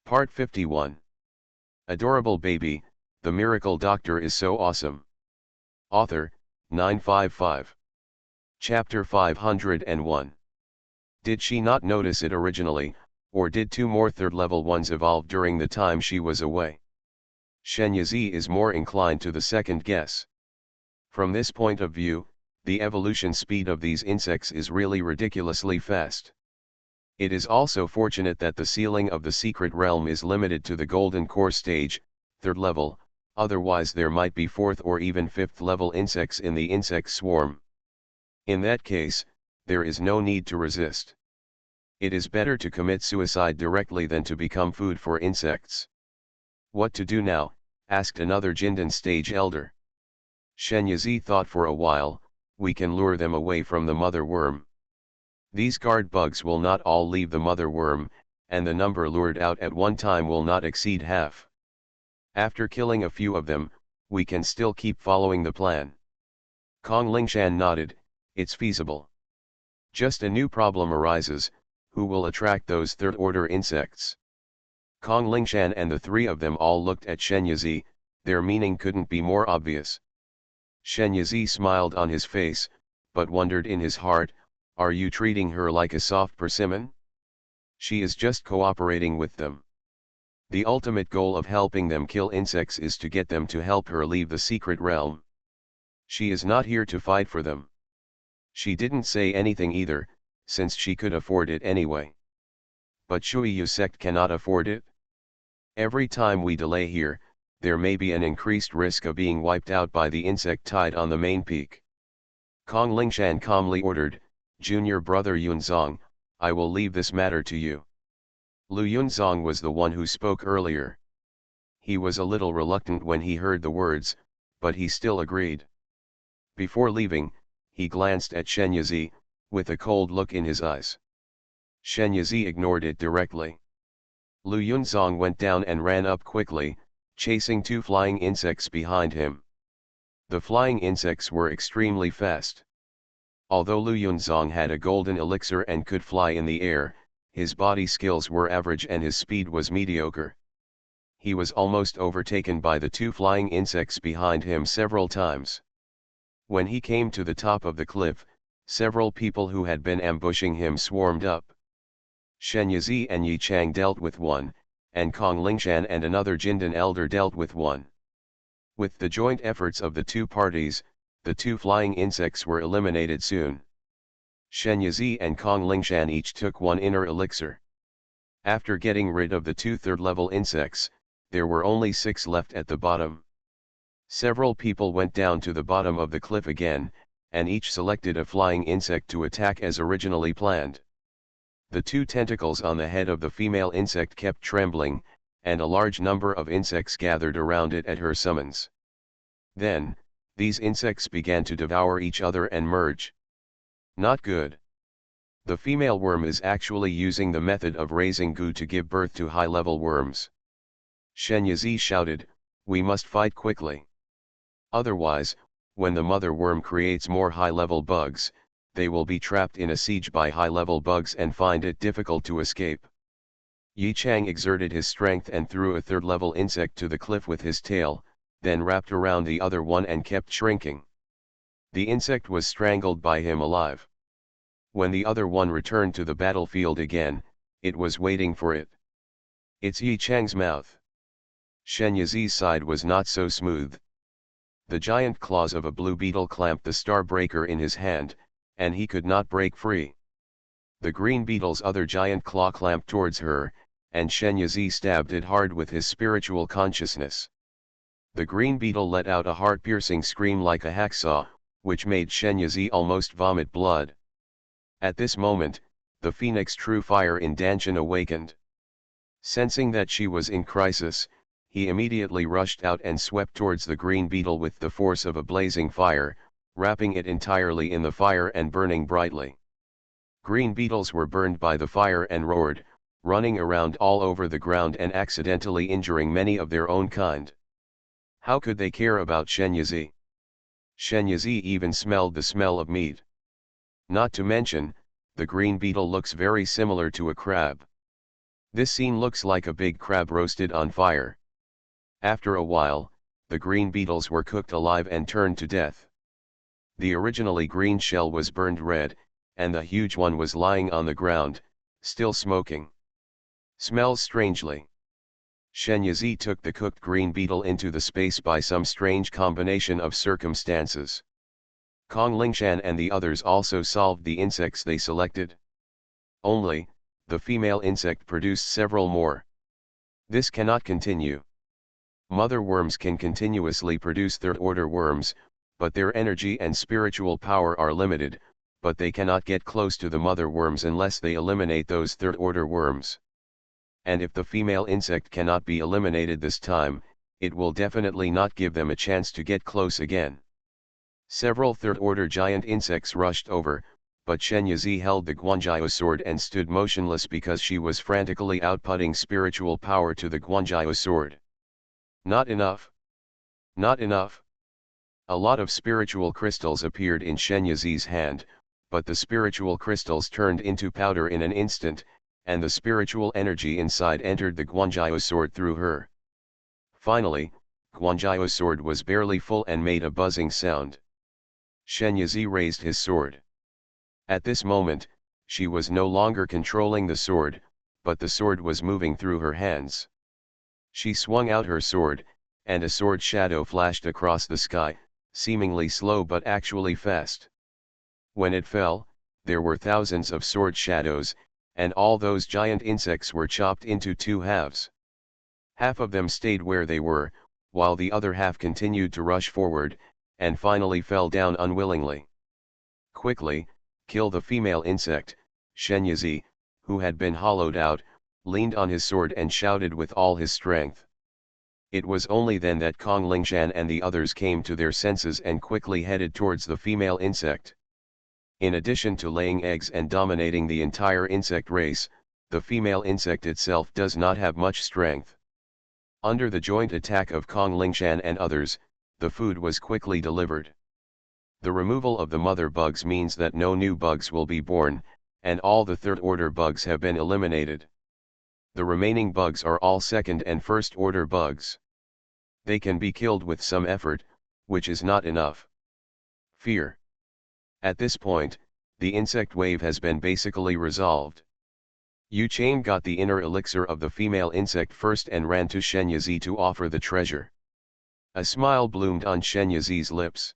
Part 51. Adorable Baby, The Miracle Doctor is So Awesome. Author, 955. Chapter 501. Did she not notice it originally, or did two more third-level ones evolve during the time she was away? Shenyazi is more inclined to the second guess. From this point of view, the evolution speed of these insects is really ridiculously fast. It is also fortunate that the ceiling of the secret realm is limited to the golden core stage, third level, otherwise there might be fourth or even fifth level insects in the insect swarm. In that case, there is no need to resist. It is better to commit suicide directly than to become food for insects. What to do now? Asked another Jindan stage elder. Shenyazi thought for a while. We can lure them away from the mother worm. These guard bugs will not all leave the mother worm, and the number lured out at one time will not exceed half. After killing a few of them, we can still keep following the plan. Kong Lingshan nodded. It's feasible. Just a new problem arises: who will attract those third-order insects? Kong Lingshan and the three of them all looked at Shenyazi. Their meaning couldn't be more obvious. Shenyazi smiled on his face, but wondered in his heart, are you treating her like a soft persimmon? She is just cooperating with them. The ultimate goal of helping them kill insects is to get them to help her leave the secret realm. She is not here to fight for them. She didn't say anything either, since she could afford it anyway. But Shuiyu sect cannot afford it. Every time we delay here, there may be an increased risk of being wiped out by the insect tide on the main peak. Kong Lingshan calmly ordered, Junior brother Yunzong, I will leave this matter to you. Lu Yunzong was the one who spoke earlier. He was a little reluctant when he heard the words, but he still agreed. Before leaving, he glanced at Shenyazi, with a cold look in his eyes. Shenyazi ignored it directly. Lu Yunzong went down and ran up quickly, chasing two flying insects behind him. The flying insects were extremely fast. Although Lu Yunzong had a golden elixir and could fly in the air, his body skills were average and his speed was mediocre. He was almost overtaken by the two flying insects behind him several times. When he came to the top of the cliff, several people who had been ambushing him swarmed up. Shenyazi and Yi Chang dealt with one, and Kong Lingshan and another Jindan elder dealt with one. With the joint efforts of the two parties, the two flying insects were eliminated soon. Shenyazi and Kong Lingshan each took one inner elixir. After getting rid of the two third-level insects, there were only 6 left at the bottom. Several people went down to the bottom of the cliff again, and each selected a flying insect to attack as originally planned. The two tentacles on the head of the female insect kept trembling, and a large number of insects gathered around it at her summons. Then, these insects began to devour each other and merge. Not good. The female worm is actually using the method of raising goo to give birth to high-level worms. Shenyazi shouted, we must fight quickly. Otherwise, when the mother worm creates more high-level bugs, they will be trapped in a siege by high-level bugs and find it difficult to escape. Yi Chang exerted his strength and threw a third-level insect to the cliff with his tail, then wrapped around the other one and kept shrinking. The insect was strangled by him alive. When the other one returned to the battlefield again, it was waiting for it. It's Yi Chang's mouth. Shenyazi's side was not so smooth. The giant claws of a blue beetle clamped the star breaker in his hand, and he could not break free. The green beetle's other giant claw clamped towards her, and Shenyazi stabbed it hard with his spiritual consciousness. The green beetle let out a heart-piercing scream like a hacksaw, which made Shenyazi almost vomit blood. At this moment, the phoenix true fire in Danshan awakened. Sensing that she was in crisis, he immediately rushed out and swept towards the green beetle with the force of a blazing fire, wrapping it entirely in the fire and burning brightly. Green beetles were burned by the fire and roared, running around all over the ground and accidentally injuring many of their own kind. How could they care about Shenyazi? Shenyazi even smelled the smell of meat. Not to mention, the green beetle looks very similar to a crab. This scene looks like a big crab roasted on fire. After a while, the green beetles were cooked alive and turned to death. The originally green shell was burned red, and the huge one was lying on the ground, still smoking. Smells strangely. Shen Yizi took the cooked green beetle into the space by some strange combination of circumstances. Kong Lingshan and the others also solved the insects they selected. Only, the female insect produced several more. This cannot continue. Mother worms can continuously produce third-order worms, but their energy and spiritual power are limited, but they cannot get close to the mother worms unless they eliminate those third-order worms. And if the female insect cannot be eliminated this time, it will definitely not give them a chance to get close again. Several third-order giant insects rushed over, but Shen Yizi held the Guanjiao sword and stood motionless because she was frantically outputting spiritual power to the Guanjiao sword. Not enough. Not enough. A lot of spiritual crystals appeared in Shen Yizi's hand, but the spiritual crystals turned into powder in an instant, and the spiritual energy inside entered the Guanjiao sword through her. Finally, Guanjiao sword was barely full and made a buzzing sound. Shen Yizi raised his sword. At this moment, she was no longer controlling the sword, but the sword was moving through her hands. She swung out her sword, and a sword shadow flashed across the sky, seemingly slow but actually fast. When it fell, there were thousands of sword shadows, and all those giant insects were chopped into two halves. Half of them stayed where they were, while the other half continued to rush forward, and finally fell down unwillingly. Quickly, kill the female insect, Shen Yizi, who had been hollowed out, leaned on his sword and shouted with all his strength. It was only then that Kong Lingshan and the others came to their senses and quickly headed towards the female insect. In addition to laying eggs and dominating the entire insect race, the female insect itself does not have much strength. Under the joint attack of Kong Lingshan and others, the food was quickly delivered. The removal of the mother bugs means that no new bugs will be born, and all the third-order bugs have been eliminated. The remaining bugs are all second- and first-order bugs. They can be killed with some effort, which is not enough. Fear. At this point, the insect wave has been basically resolved. Yu Chain got the inner elixir of the female insect first and ran to Shen Yizi to offer the treasure. A smile bloomed on Shen Yizi's lips.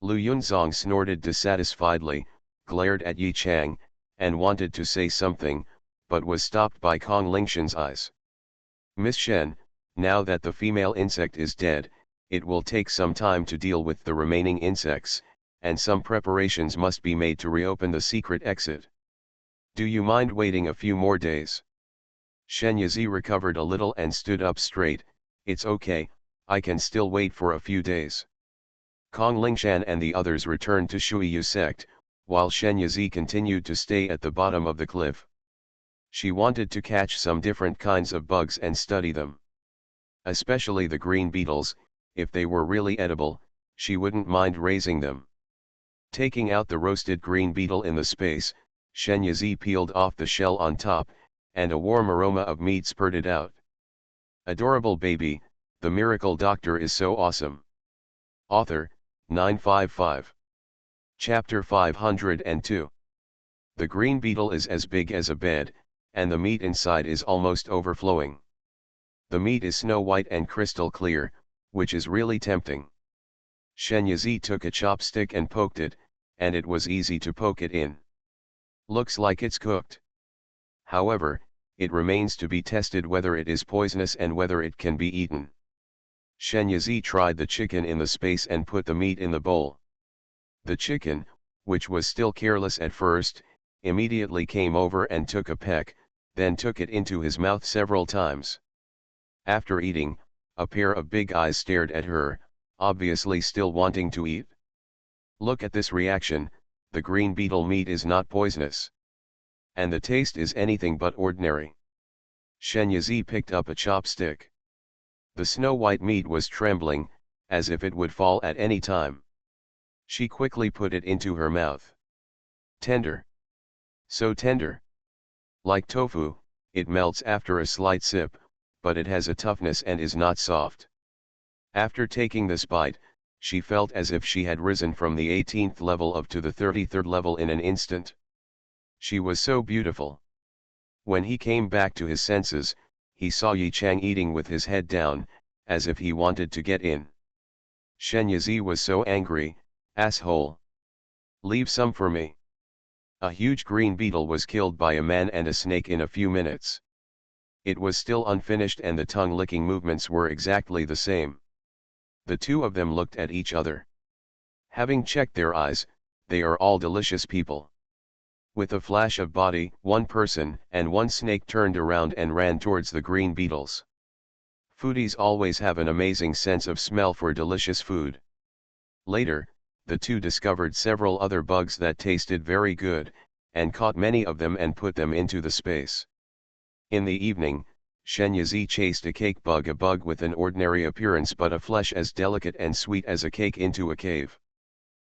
Lu Yunzong snorted dissatisfiedly, glared at Yi Chang, and wanted to say something, but was stopped by Kong Lingshan's eyes. Miss Shen, now that the female insect is dead, it will take some time to deal with the remaining insects, and some preparations must be made to reopen the secret exit. Do you mind waiting a few more days? Shen Yizi recovered a little and stood up straight. It's okay, I can still wait for a few days. Kong Lingshan and the others returned to Shuiyu sect, while Shen Yizi continued to stay at the bottom of the cliff. She wanted to catch some different kinds of bugs and study them. Especially the green beetles, if they were really edible, she wouldn't mind raising them. Taking out the roasted green beetle in the space, Shen Yizi peeled off the shell on top, and a warm aroma of meat spurted out. Adorable baby, the miracle doctor is so awesome. Author, 955. Chapter 502. The green beetle is as big as a bed, and the meat inside is almost overflowing. The meat is snow white and crystal clear, which is really tempting. Shen Yizi took a chopstick and poked it, and it was easy to poke it in. Looks like it's cooked. However, it remains to be tested whether it is poisonous and whether it can be eaten. Shen Yizi tried the chicken in the space and put the meat in the bowl. The chicken, which was still careless at first, immediately came over and took a peck, then took it into his mouth several times. After eating, a pair of big eyes stared at her, obviously still wanting to eat. Look at this reaction, the green beetle meat is not poisonous. And the taste is anything but ordinary. Shen Yizi picked up a chopstick. The snow-white meat was trembling, as if it would fall at any time. She quickly put it into her mouth. Tender. So tender. Like tofu, it melts after a slight sip, but it has a toughness and is not soft. After taking this bite, she felt as if she had risen from the 18th level up to the 33rd level in an instant. She was so beautiful. When he came back to his senses, he saw Yi Chang eating with his head down, as if he wanted to get in. Shen Yizi was so angry. Asshole! Leave some for me. A huge green beetle was killed by a man and a snake in a few minutes. It was still unfinished and the tongue-licking movements were exactly the same. The two of them looked at each other. Having checked their eyes, they are all delicious people. With a flash of body, one person and one snake turned around and ran towards the green beetles. Foodies always have an amazing sense of smell for delicious food. Later, the two discovered several other bugs that tasted very good, and caught many of them and put them into the space. In the evening, Shen Yizi chased a bug with an ordinary appearance but a flesh as delicate and sweet as a cake into a cave.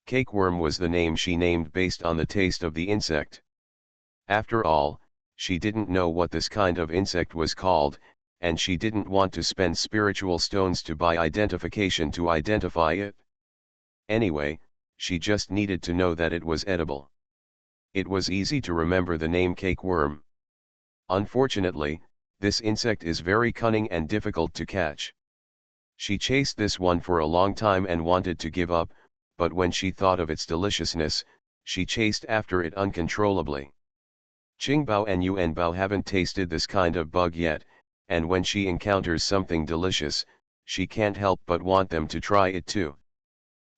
Cakeworm was the name she named based on the taste of the insect. After all, she didn't know what this kind of insect was called, and she didn't want to spend spiritual stones to buy identification to identify it. Anyway, she just needed to know that it was edible. It was easy to remember the name cakeworm. Unfortunately, this insect is very cunning and difficult to catch. She chased this one for a long time and wanted to give up, but when she thought of its deliciousness, she chased after it uncontrollably. Qingbao and Yuanbao haven't tasted this kind of bug yet, and when she encounters something delicious, she can't help but want them to try it too.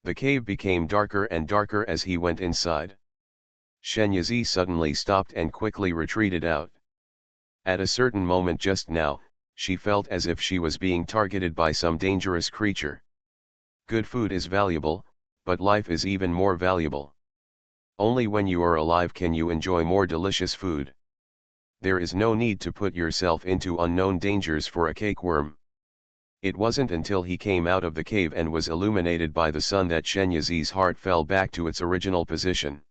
The cave became darker and darker as he went inside. Shen Yizi suddenly stopped and quickly retreated out. At a certain moment just now, she felt as if she was being targeted by some dangerous creature. Good food is valuable, but life is even more valuable. Only when you are alive can you enjoy more delicious food. There is no need to put yourself into unknown dangers for a cakeworm. It wasn't until he came out of the cave and was illuminated by the sun that Shen Yizi's heart fell back to its original position.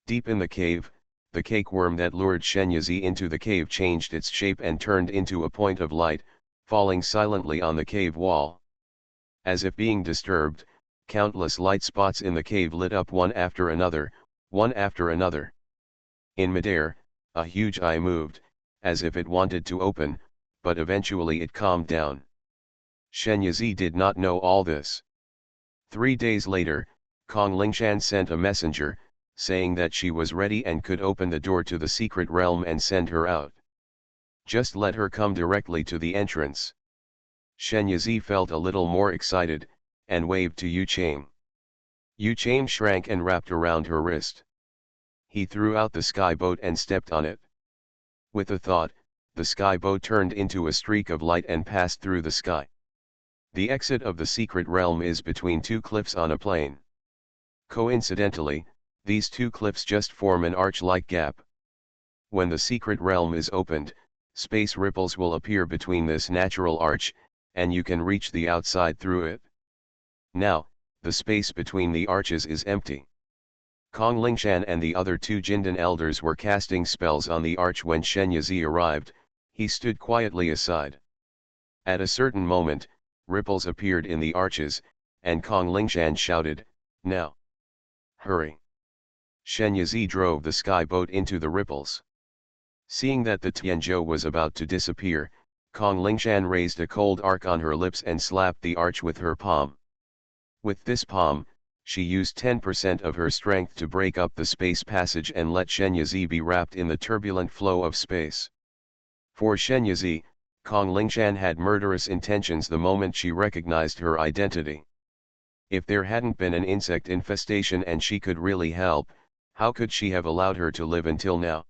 Deep in the cakeworm that lured Shen Yizi into the cave changed its shape and turned into a point of light, falling silently on the cave wall. As if being disturbed, countless light spots in the cave lit up one after another, one after another. In midair, a huge eye moved, as if it wanted to open, but eventually it calmed down. Shen Yizi did not know all this. 3 days later, Kong Lingshan sent a messenger, saying that she was ready and could open the door to the secret realm and send her out. Just let her come directly to the entrance. Shen Yizi felt a little more excited, and waved to Yu Chang. Yu Chang shrank and wrapped around her wrist. He threw out the sky boat and stepped on it. With a thought, the sky boat turned into a streak of light and passed through the sky. The exit of the secret realm is between two cliffs on a plain. Coincidentally, these two cliffs just form an arch-like gap. When the secret realm is opened, space ripples will appear between this natural arch, and you can reach the outside through it. Now, the space between the arches is empty. Kong Lingshan and the other two Jindan elders were casting spells on the arch when Shen Yizi arrived. He stood quietly aside. At a certain moment, ripples appeared in the arches, and Kong Lingshan shouted, "Now! Hurry!" Shen Yizi drove the sky boat into the ripples. Seeing that the Tianzhou was about to disappear, Kong Lingshan raised a cold arc on her lips and slapped the arch with her palm. With this palm, she used 10% of her strength to break up the space passage and let Shen Yizi be wrapped in the turbulent flow of space. For Shen Yizi, Kong Lingshan had murderous intentions the moment she recognized her identity. If there hadn't been an insect infestation and she could really help, how could she have allowed her to live until now?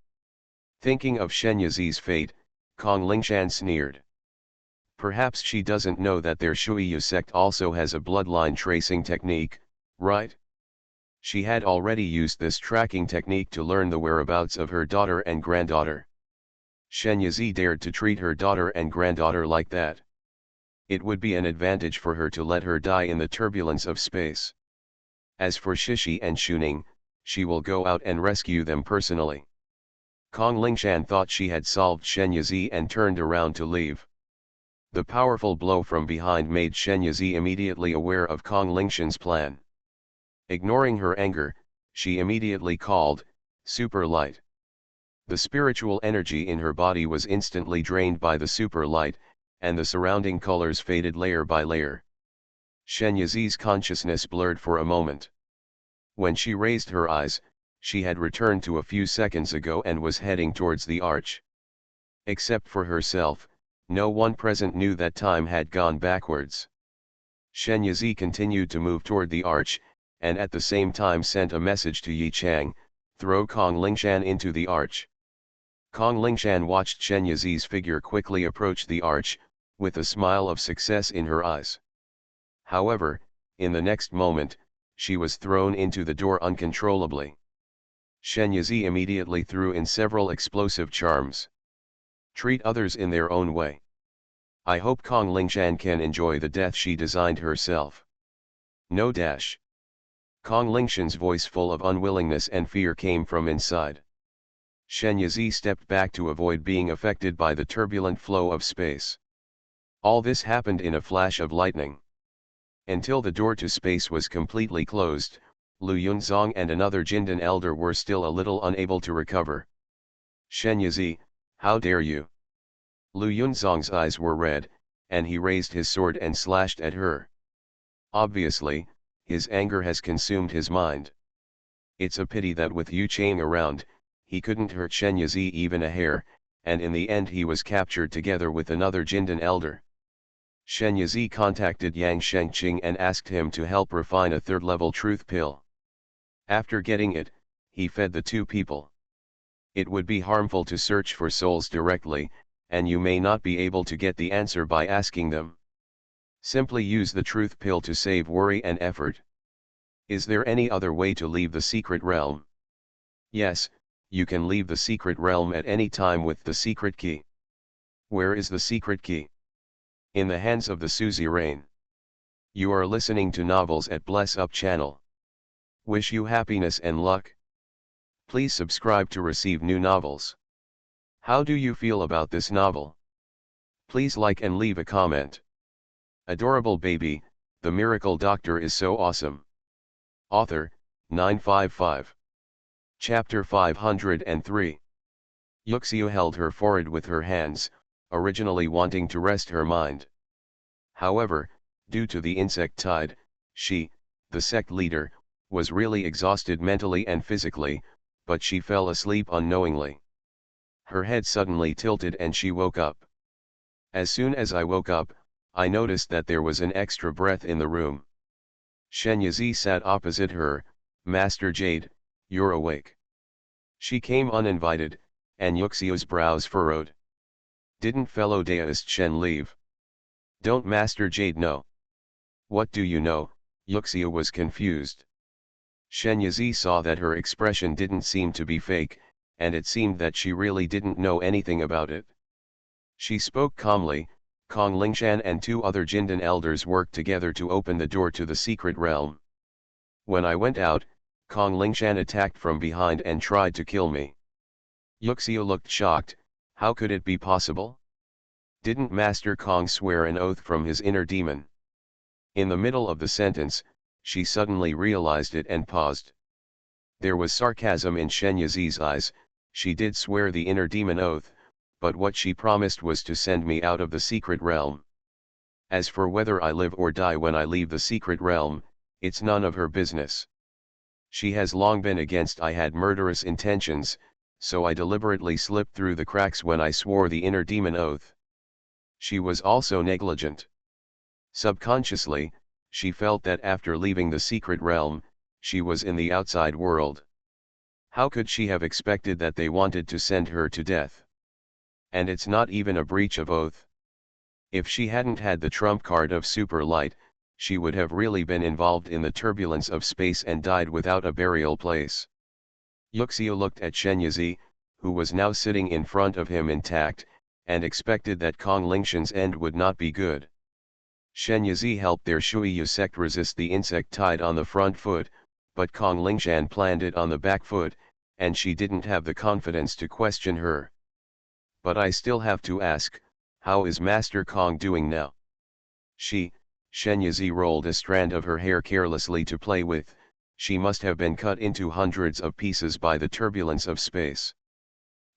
Thinking of Shen Yizi's fate, Kong Lingshan sneered. Perhaps she doesn't know that their Shuiyu sect also has a bloodline tracing technique, right? She had already used this tracking technique to learn the whereabouts of her daughter and granddaughter. Shen Yizi dared to treat her daughter and granddaughter like that. It would be an advantage for her to let her die in the turbulence of space. As for Shishi and Shuning, she will go out and rescue them personally. Kong Lingshan thought she had solved Shen Yizi and turned around to leave. The powerful blow from behind made Shen Yizi immediately aware of Kong Lingshan's plan. Ignoring her anger, she immediately called, "Super Light." The spiritual energy in her body was instantly drained by the super light, and the surrounding colors faded layer by layer. Shen Yizi's consciousness blurred for a moment. When she raised her eyes, she had returned to a few seconds ago and was heading towards the arch. Except for herself, no one present knew that time had gone backwards. Shen Yizi continued to move toward the arch, and at the same time sent a message to Yi Chang, "Throw Kong Lingshan into the arch." Kong Lingshan watched Shen Yizi's figure quickly approach the arch, with a smile of success in her eyes. However, in the next moment, she was thrown into the door uncontrollably. Shen Yizi immediately threw in several explosive charms. Treat others in their own way. I hope Kong Lingshan can enjoy the death she designed herself. No dash. Kong Lingshan's voice full of unwillingness and fear came from inside. Shen Yizi stepped back to avoid being affected by the turbulent flow of space. All this happened in a flash of lightning. Until the door to space was completely closed, Lu Yunzong and another Jindan elder were still a little unable to recover. "Shen Yizi, how dare you?" Lu Yunzong's eyes were red, and he raised his sword and slashed at her. Obviously, his anger has consumed his mind. It's a pity that with Yu Chang around, he couldn't hurt Shen Yizi even a hair, and in the end he was captured together with another Jindan elder. Shen Yizi contacted Yang Shengqing and asked him to help refine a third-level truth pill. After getting it, he fed the two people. It would be harmful to search for souls directly, and you may not be able to get the answer by asking them. Simply use the truth pill to save worry and effort. Is there any other way to leave the secret realm? Yes, you can leave the secret realm at any time with the secret key. Where is the secret key? In the hands of the suzerain. You are listening to novels at Bless Up channel. Wish you happiness and luck. Please subscribe to receive new novels. How do you feel about this novel? Please like and leave a comment. Adorable baby, the miracle doctor is so awesome. Author, 955. Chapter 503. Yuxiu held her forehead with her hands, originally wanting to rest her mind. However, due to the insect tide, she, the sect leader, was really exhausted mentally and physically, but she fell asleep unknowingly. Her head suddenly tilted and she woke up. As soon as I woke up, I noticed that there was an extra breath in the room. Shen Yizi sat opposite her. "Master Jade, you're awake." She came uninvited, and Yuxiu's brows furrowed. "Didn't fellow Daoist Shen leave?" "Don't Master Jade know?" "What do you know?" Yuxiu was confused. Shen Yizi saw that her expression didn't seem to be fake, and it seemed that she really didn't know anything about it. She spoke calmly. "Kong Lingshan and two other Jindan elders worked together to open the door to the secret realm. When I went out, Kong Lingshan attacked from behind and tried to kill me." Yuxiu looked shocked. How could it be possible? Didn't Master Kong swear an oath from his inner demon? In the middle of the sentence, she suddenly realized it and paused. There was sarcasm in Shen Yizi's eyes. She did swear the inner demon oath, but what she promised was to send me out of the secret realm. As for whether I live or die when I leave the secret realm, it's none of her business. She has long been against I had murderous intentions, so I deliberately slipped through the cracks when I swore the inner demon oath. She was also negligent. Subconsciously, she felt that after leaving the secret realm, she was in the outside world. How could she have expected that they wanted to send her to death? And it's not even a breach of oath. If she hadn't had the trump card of super light, she would have really been involved in the turbulence of space and died without a burial place. Yuxiu looked at Shen Yizi, who was now sitting in front of him intact, and expected that Kong Lingshan's end would not be good. Shen Yizi helped their Shuiyu sect resist the insect tide on the front foot, but Kong Lingshan planned it on the back foot, and she didn't have the confidence to question her. But I still have to ask, how is Master Kong doing now? Shen Yizi rolled a strand of her hair carelessly to play with. She must have been cut into hundreds of pieces by the turbulence of space.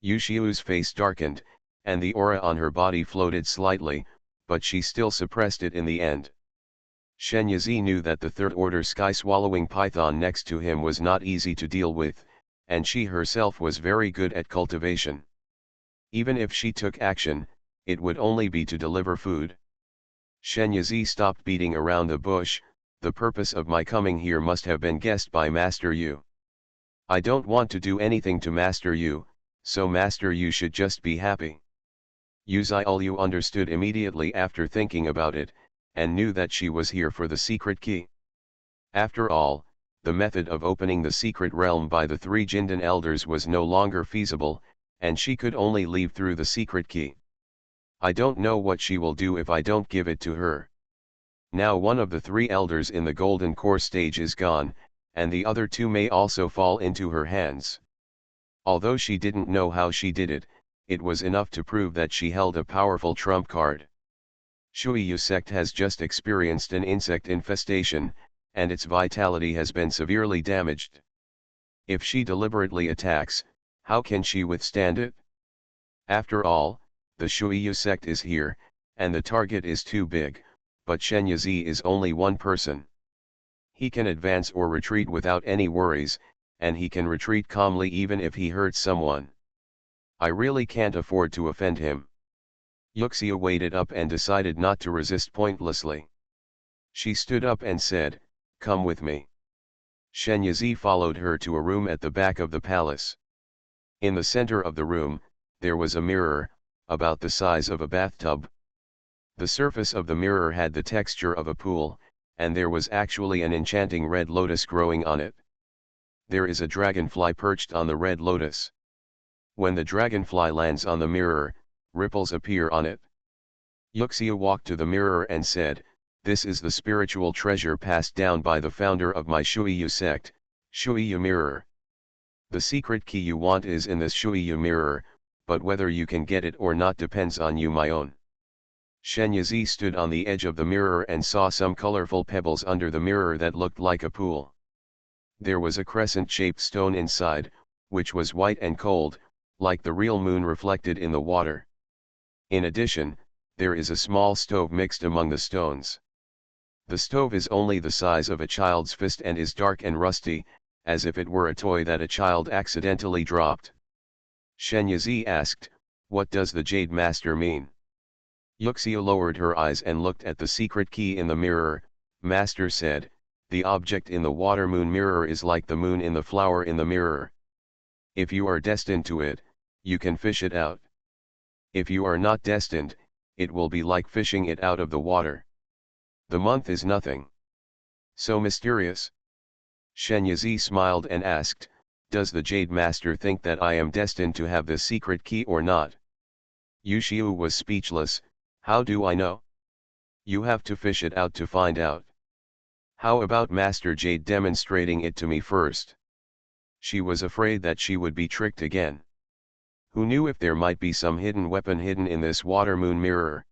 Yu Xiu's face darkened, and the aura on her body floated slightly, but she still suppressed it in the end. Shen Yizi knew that the third-order sky-swallowing python next to him was not easy to deal with, and she herself was very good at cultivation. Even if she took action, it would only be to deliver food. Shen Yizi stopped beating around the bush. The purpose of my coming here must have been guessed by Master Yu. I don't want to do anything to Master Yu, so Master Yu should just be happy. Yu Xiaolu understood immediately after thinking about it, and knew that she was here for the secret key. After all, the method of opening the secret realm by the three Jindan elders was no longer feasible, and she could only leave through the secret key. I don't know what she will do if I don't give it to her. Now one of the three elders in the golden core stage is gone, and the other two may also fall into her hands. Although she didn't know how she did it, it was enough to prove that she held a powerful trump card. Shuiyu sect has just experienced an insect infestation, and its vitality has been severely damaged. If she deliberately attacks, how can she withstand it? After all, the Shuiyu sect is here, and the target is too big, but Shen Yizi is only one person. He can advance or retreat without any worries, and he can retreat calmly even if he hurts someone. I really can't afford to offend him. Yuxia waited up and decided not to resist pointlessly. She stood up and said, "Come with me." Shen Yizi followed her to a room at the back of the palace. In the center of the room, there was a mirror, about the size of a bathtub. The surface of the mirror had the texture of a pool, and there was actually an enchanting red lotus growing on it. There is a dragonfly perched on the red lotus. When the dragonfly lands on the mirror, ripples appear on it. Yuxia walked to the mirror and said, "This is the spiritual treasure passed down by the founder of my Shuiyu sect, Shuiyu mirror. The secret key you want is in this Shuiyu mirror, but whether you can get it or not depends on you, my own." Shen Yizi stood on the edge of the mirror and saw some colorful pebbles under the mirror that looked like a pool. There was a crescent-shaped stone inside, which was white and cold, like the real moon reflected in the water. In addition, there is a small stove mixed among the stones. The stove is only the size of a child's fist and is dark and rusty, as if it were a toy that a child accidentally dropped. Shen Yizi asked, "What does the Jade Master mean?" Yuxia lowered her eyes and looked at the secret key in the mirror. Master said, "The object in the water moon mirror is like the moon in the flower in the mirror. If you are destined to it, you can fish it out. If you are not destined, it will be like fishing it out of the water. The month is nothing. So mysterious." Shen Yizi smiled and asked, "Does the Jade Master think that I am destined to have this secret key or not?" Yu Xiu was speechless. "How do I know? You have to fish it out to find out. How about Master Jade demonstrating it to me first?" She was afraid that she would be tricked again. Who knew if there might be some hidden weapon hidden in this water moon mirror?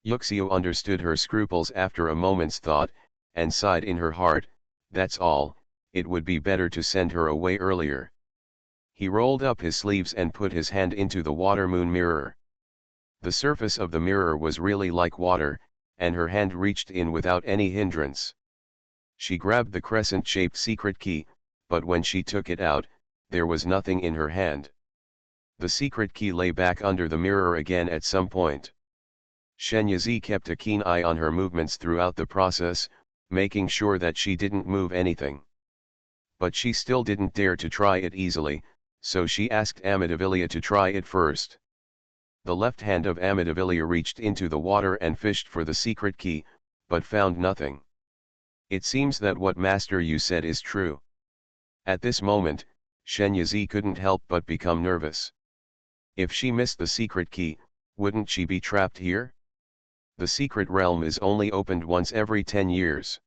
Yuxia understood her scruples after a moment's thought, and sighed in her heart, "That's all, it would be better to send her away earlier." He rolled up his sleeves and put his hand into the water moon mirror. The surface of the mirror was really like water, and her hand reached in without any hindrance. She grabbed the crescent-shaped secret key, but when she took it out, there was nothing in her hand. The secret key lay back under the mirror again at some point. Shen Yizi kept a keen eye on her movements throughout the process, making sure that she didn't move anything. But she still didn't dare to try it easily, so she asked Amidavilia to try it first. The left hand of Amidavilia reached into the water and fished for the secret key, but found nothing. It seems that what Master Yu said is true. At this moment, Shen Yizi couldn't help but become nervous. If she missed the secret key, wouldn't she be trapped here? The secret realm is only opened once every 10 years.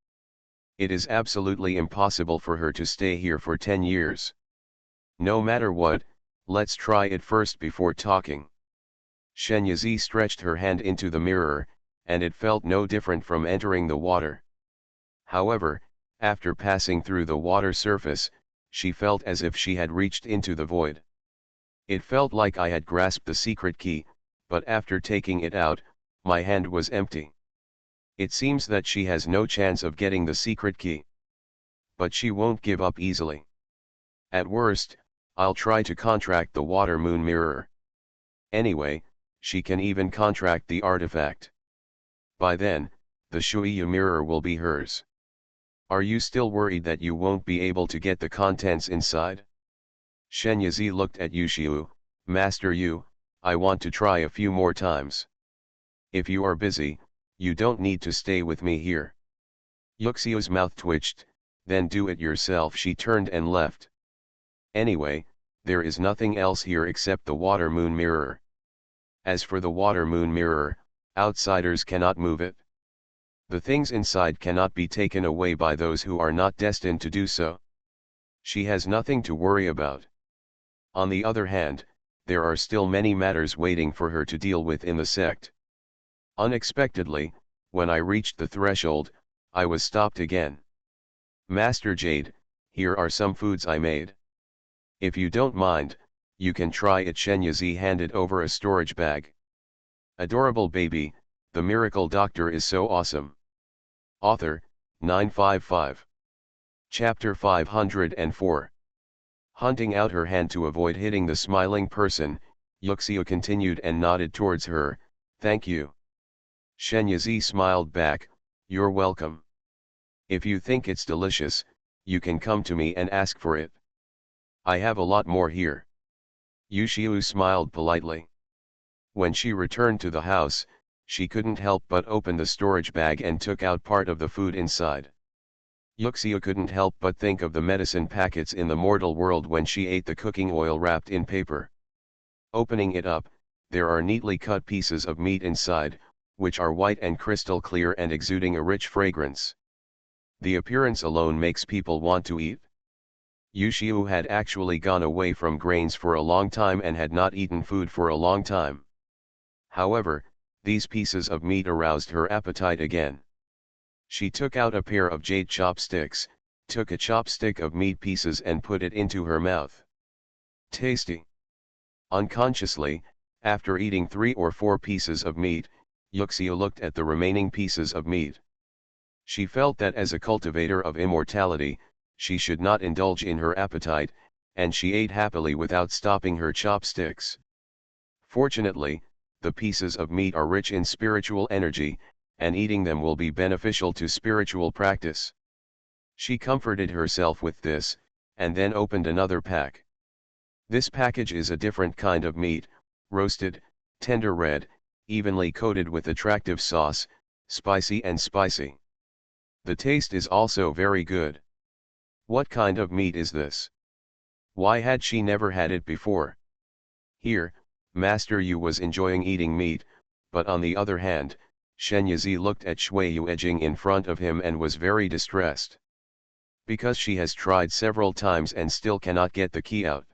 It is absolutely impossible for her to stay here for 10 years. No matter what, let's try it first before talking. Shen Yizi stretched her hand into the mirror, and it felt no different from entering the water. However, after passing through the water surface, she felt as if she had reached into the void. It felt like I had grasped the secret key, but after taking it out, my hand was empty. It seems that she has no chance of getting the secret key. But she won't give up easily. At worst, I'll try to contract the water moon mirror. Anyway, she can even contract the artifact. By then, the Shuiyu mirror will be hers. Are you still worried that you won't be able to get the contents inside? Shen Yizi looked at Yushiu. Master Yu, I want to try a few more times. If you are busy, you don't need to stay with me here. Yuxiu's mouth twitched. Then do it yourself. She turned and left. Anyway, there is nothing else here except the water moon mirror. As for the water moon mirror, outsiders cannot move it. The things inside cannot be taken away by those who are not destined to do so. She has nothing to worry about. On the other hand, there are still many matters waiting for her to deal with in the sect. Unexpectedly, when I reached the threshold, I was stopped again. Master Jade, here are some foods I made. If you don't mind, you can try it. Shen Yizi handed over a storage bag. Adorable baby, the miracle doctor is so awesome. Author, 955. Chapter 504. Hunting out her hand to avoid hitting the smiling person, Yuxiu continued and nodded towards her. Thank you. Shen Yizi smiled back. You're welcome. If you think it's delicious, you can come to me and ask for it. I have a lot more here. Yushiu smiled politely. When she returned to the house, she couldn't help but open the storage bag and took out part of the food inside. Yuxiu couldn't help but think of the medicine packets in the mortal world when she ate the cooking oil wrapped in paper. Opening it up, there are neatly cut pieces of meat inside, which are white and crystal clear and exuding a rich fragrance. The appearance alone makes people want to eat. Yushiu had actually gone away from grains for a long time and had not eaten food for a long time. However, these pieces of meat aroused her appetite again. She took out a pair of jade chopsticks, took a chopstick of meat pieces and put it into her mouth. Tasty. Unconsciously, after eating 3 or 4 pieces of meat, Yuxiu looked at the remaining pieces of meat. She felt that as a cultivator of immortality, she should not indulge in her appetite, and she ate happily without stopping her chopsticks. Fortunately, the pieces of meat are rich in spiritual energy, and eating them will be beneficial to spiritual practice. She comforted herself with this, and then opened another pack. This package is a different kind of meat, roasted, tender red, evenly coated with attractive sauce, spicy. The taste is also very good. What kind of meat is this? Why had she never had it before? Here, Master Yu was enjoying eating meat, but on the other hand, Shen Yizi looked at Shui Yu edging in front of him and was very distressed. Because she has tried several times and still cannot get the key out.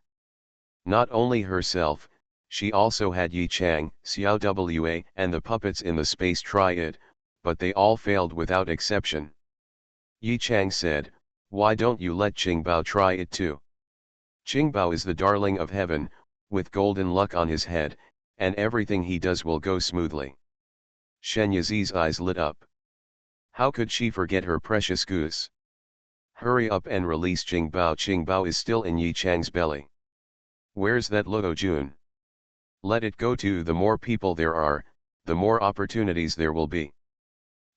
Not only herself, she also had Yi Chang, Xiao Wa, and the puppets in the space try it, but they all failed without exception. Yi Chang said, "Why don't you let Qingbao try it too? Qingbao is the darling of heaven, with golden luck on his head, and everything he does will go smoothly." Shen Yizi's eyes lit up. How could she forget her precious goose? Hurry up and release Qingbao. Qingbao is still in Yi Chang's belly. Where's that Luo Jun? Let it go too. The more people there are, the more opportunities there will be.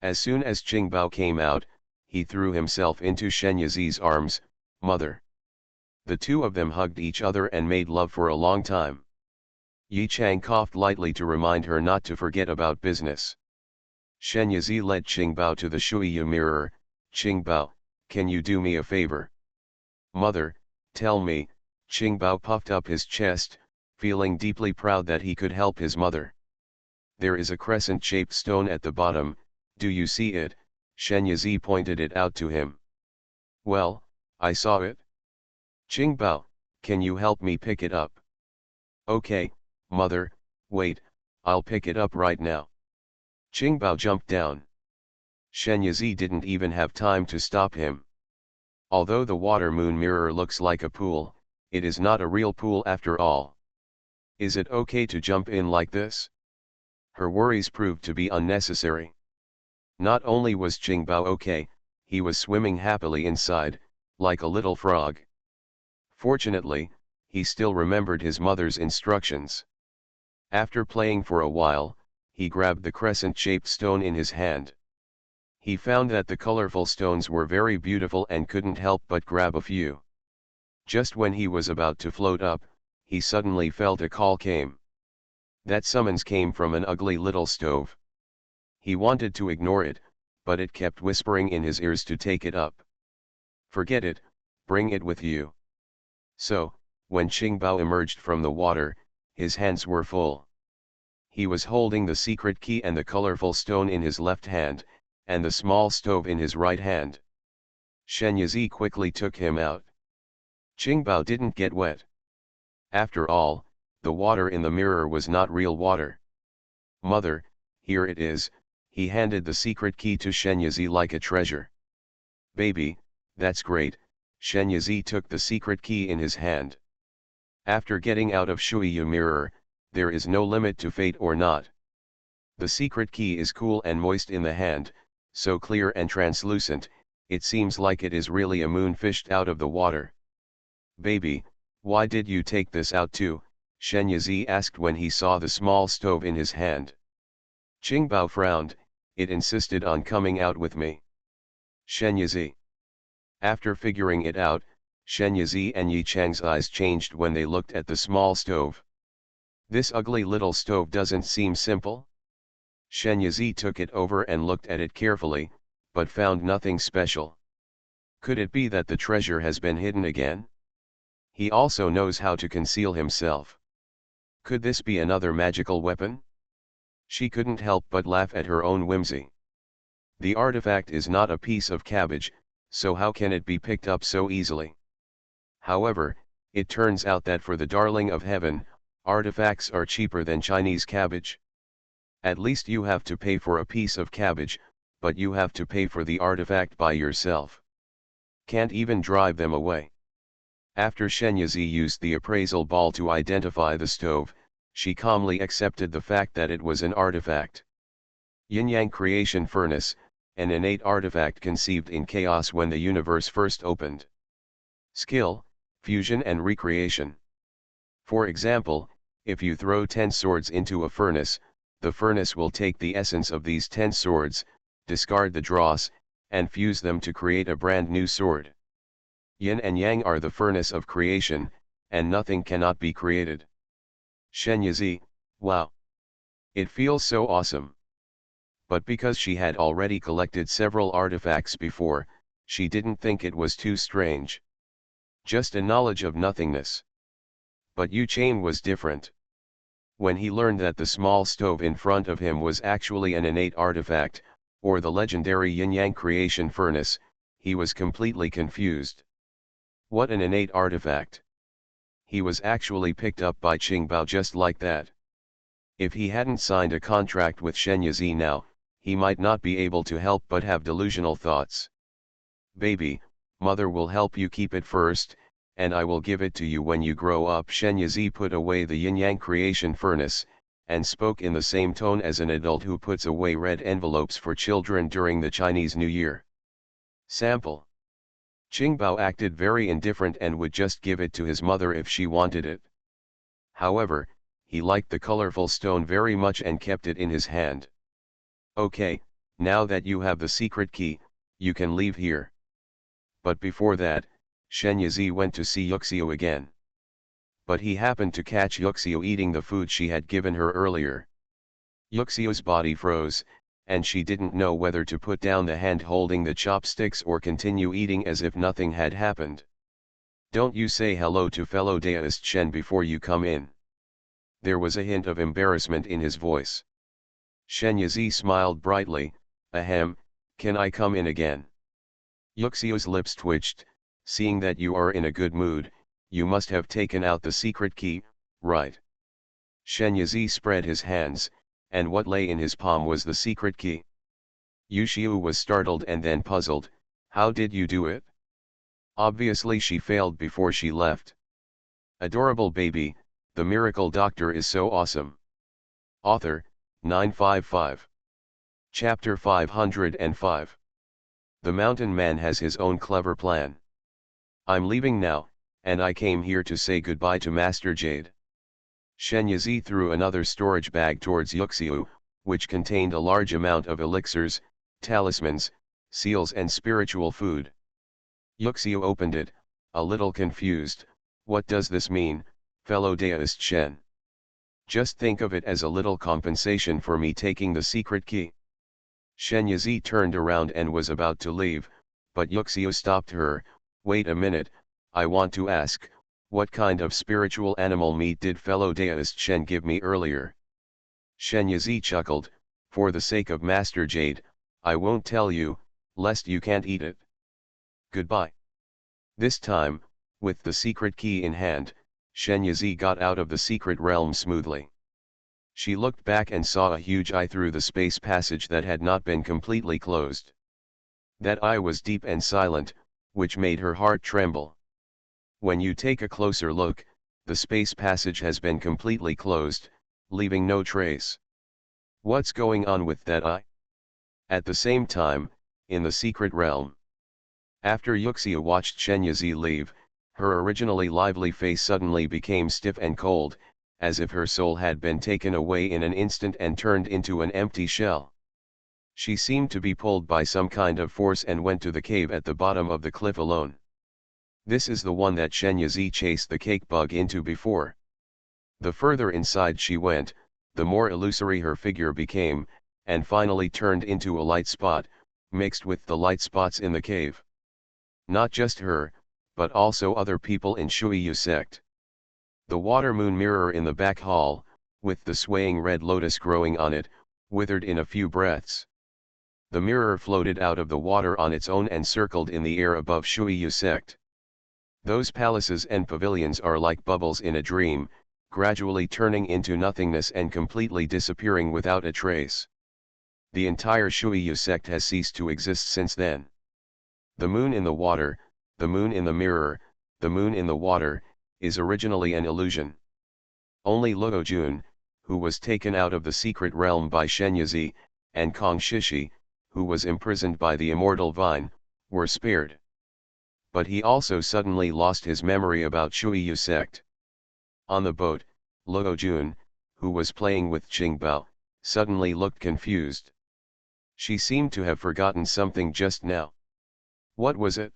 As soon as Qingbao came out, he threw himself into Shen Yizi's arms. Mother. The two of them hugged each other and made love for a long time. Yi Chang coughed lightly to remind her not to forget about business. Shen Yizi led Qingbao to the Shuiyu mirror. Qingbao, can you do me a favor? Mother, tell me. Qingbao puffed up his chest, feeling deeply proud that he could help his mother. There is a crescent-shaped stone at the bottom, do you see it? Shen Yizi pointed it out to him. Well, I saw it. Qingbao, Can you help me pick it up? Okay, mother, wait, I'll pick it up right now. Qingbao jumped down. Shen Yizi didn't even have time to stop him. Although the water moon mirror looks like a pool, it is not a real pool after all. Is it okay to jump in like this? Her worries proved to be unnecessary. Not only was Qingbao okay, he was swimming happily inside, like a little frog. Fortunately, he still remembered his mother's instructions. After playing for a while, he grabbed the crescent-shaped stone in his hand. He found that the colorful stones were very beautiful and couldn't help but grab a few. Just when he was about to float up, he suddenly felt a call came. That summons came from an ugly little stove. He wanted to ignore it, but it kept whispering in his ears to take it up. Forget it, bring it with you. So, when Qingbao emerged from the water, his hands were full. He was holding the secret key and the colorful stone in his left hand, and the small stove in his right hand. Shen Yizi quickly took him out. Qingbao didn't get wet. After all, the water in the mirror was not real water. Mother, here it is, he handed the secret key to Shen Yizi like a treasure. Baby, that's great, Shen Yizi took the secret key in his hand. After getting out of Shuiyu mirror, there is no limit to fate or not. The secret key is cool and moist in the hand, so clear and translucent, it seems like it is really a moon fished out of the water. Baby, why did you take this out too? Shen Yizi asked when he saw the small stove in his hand. Qingbao frowned, it insisted on coming out with me. Shen Yizi. After figuring it out, Shen Yizi and Yi Chang's eyes changed when they looked at the small stove. This ugly little stove doesn't seem simple. Shen Yizi took it over and looked at it carefully, but found nothing special. Could it be that the treasure has been hidden again? He also knows how to conceal himself. Could this be another magical weapon? She couldn't help but laugh at her own whimsy. The artifact is not a piece of cabbage, so how can it be picked up so easily? However, it turns out that for the darling of heaven, artifacts are cheaper than Chinese cabbage. At least you have to pay for a piece of cabbage, but you have to pay for the artifact by yourself. Can't even drive them away. After Shen Yizi used the appraisal ball to identify the stove, she calmly accepted the fact that it was an artifact. Yin-Yang Creation Furnace, an innate artifact conceived in chaos when the universe first opened. Skill, fusion and recreation. For example, if you throw 10 swords into a furnace, the furnace will take the essence of these 10 swords, discard the dross, and fuse them to create a brand new sword. Yin and Yang are the furnace of creation, and nothing cannot be created. Shen Yizi, wow! It feels so awesome. But because she had already collected several artifacts before, she didn't think it was too strange. Just a knowledge of nothingness. But Yu Chain was different. When he learned that the small stove in front of him was actually an innate artifact, or the legendary Yin-Yang Creation Furnace, he was completely confused. What an innate artifact! He was actually picked up by Qingbao just like that. If he hadn't signed a contract with Shen Yizi now, he might not be able to help but have delusional thoughts. Baby, mother will help you keep it first, and I will give it to you when you grow up. Shen Yizi put away the Yin-Yang Creation Furnace, and spoke in the same tone as an adult who puts away red envelopes for children during the Chinese New Year. Sample. Qingbao acted very indifferent and would just give it to his mother if she wanted it. However, he liked the colorful stone very much and kept it in his hand. Okay, now that you have the secret key, you can leave here. But before that, Shen Yizi went to see Yuxiu again. But he happened to catch Yuxiu eating the food she had given her earlier. Yuxiu's body froze, and she didn't know whether to put down the hand holding the chopsticks or continue eating as if nothing had happened. Don't you say hello to fellow Daoist Shen before you come in. There was a hint of embarrassment in his voice. Shen Yizi smiled brightly, ahem, can I come in again? Yuxiu's lips twitched, seeing that you are in a good mood, You must have taken out the secret key, right? Shen Yizi spread his hands, and what lay in his palm was the secret key. Yu Xiu was startled and then puzzled. How did you do it? Obviously she failed before she left. Adorable baby, the miracle doctor is so awesome. Author, 955. Chapter 505. The mountain man has his own clever plan. I'm leaving now, and I came here to say goodbye to Master Jade. Shen Yizi threw another storage bag towards Yuxiu, which contained a large amount of elixirs, talismans, seals and spiritual food. Yuxiu opened it, a little confused. What does this mean, fellow deist Shen? Just think of it as a little compensation for me taking the secret key. Shen Yizi turned around and was about to leave, but Yuxiu stopped her. Wait a minute, I want to ask, what kind of spiritual animal meat did fellow deist Shen give me earlier? Shen Yizi chuckled, for the sake of Master Jade, I won't tell you, lest you can't eat it. Goodbye. This time, with the secret key in hand, Shen Yizi got out of the secret realm smoothly. She looked back and saw a huge eye through the space passage that had not been completely closed. That eye was deep and silent, which made her heart tremble. When you take a closer look, the space passage has been completely closed, leaving no trace. What's going on with that eye? At the same time, in the secret realm. After Yuxia watched Shen Yizi leave, her originally lively face suddenly became stiff and cold, as if her soul had been taken away in an instant and turned into an empty shell. She seemed to be pulled by some kind of force and went to the cave at the bottom of the cliff alone. This is the one that Shen Yizi chased the cake bug into before. The further inside she went, the more illusory her figure became, and finally turned into a light spot, mixed with the light spots in the cave. Not just her, but also other people in Shuiyu sect. The water moon mirror in the back hall, with the swaying red lotus growing on it, withered in a few breaths. The mirror floated out of the water on its own and circled in the air above Shuiyu sect. Those palaces and pavilions are like bubbles in a dream, gradually turning into nothingness and completely disappearing without a trace. The entire Shuiyu sect has ceased to exist since then. The moon in the water, the moon in the mirror, the moon in the water, is originally an illusion. Only Luo Jun, who was taken out of the secret realm by Shen Yizi, and Kong Shishi, who was imprisoned by the immortal vine, were spared. But he also suddenly lost his memory about Shuiyu sect. On the boat, Luo Jun, who was playing with Qingbao, suddenly looked confused. She seemed to have forgotten something just now. What was it?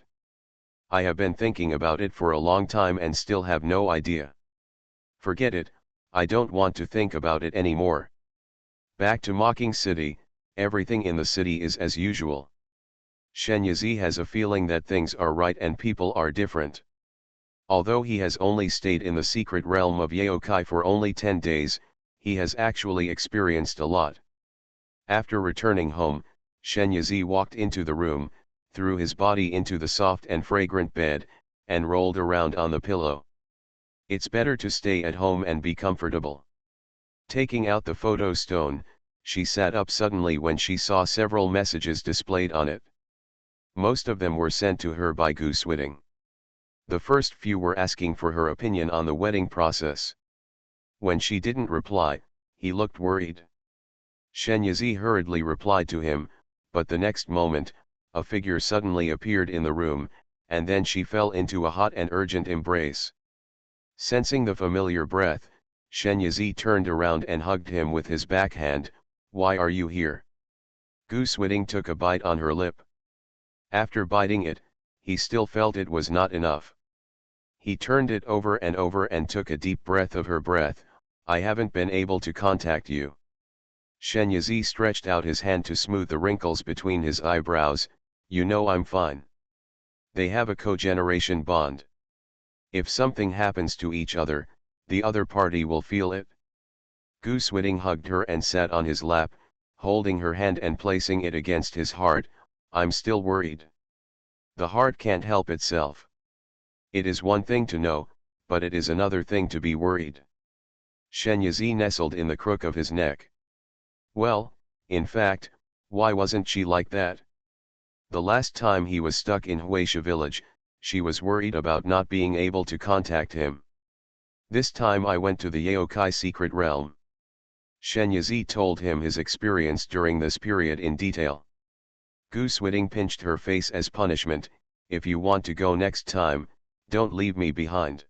I have been thinking about it for a long time and still have no idea. Forget it, I don't want to think about it anymore. Back to Mocking City, everything in the city is as usual. Shen Yizi has a feeling that things are right and people are different. Although he has only stayed in the secret realm of Yaokai for only 10 days, he has actually experienced a lot. After returning home, Shen Yizi walked into the room, threw his body into the soft and fragrant bed, and rolled around on the pillow. It's better to stay at home and be comfortable. Taking out the photo stone, she sat up suddenly when she saw several messages displayed on it. Most of them were sent to her by Gu Switting. The first few were asking for her opinion on the wedding process. When she didn't reply, he looked worried. Shen Yizi hurriedly replied to him, but the next moment, a figure suddenly appeared in the room, and then she fell into a hot and urgent embrace. Sensing the familiar breath, Shen Yizi turned around and hugged him with his backhand. Why are you here? Gu Switting took a bite on her lip. After biting it, he still felt it was not enough. He turned it over and took a deep breath of her breath. I haven't been able to contact you. Shen Yizi stretched out his hand to smooth the wrinkles between his eyebrows. You know I'm fine. They have a cogeneration bond. If something happens to each other, the other party will feel it. Gu Switting hugged her and sat on his lap, holding her hand and placing it against his heart. I'm still worried. The heart can't help itself. It is one thing to know, but it is another thing to be worried. Shen Yizi nestled in the crook of his neck. Well, in fact, why wasn't she like that? The last time he was stuck in Huaisha village, she was worried about not being able to contact him. This time I went to the Yaokai secret realm. Shen Yizi told him his experience during this period in detail. Gu Swiding pinched her face as punishment. If you want to go next time, don't leave me behind.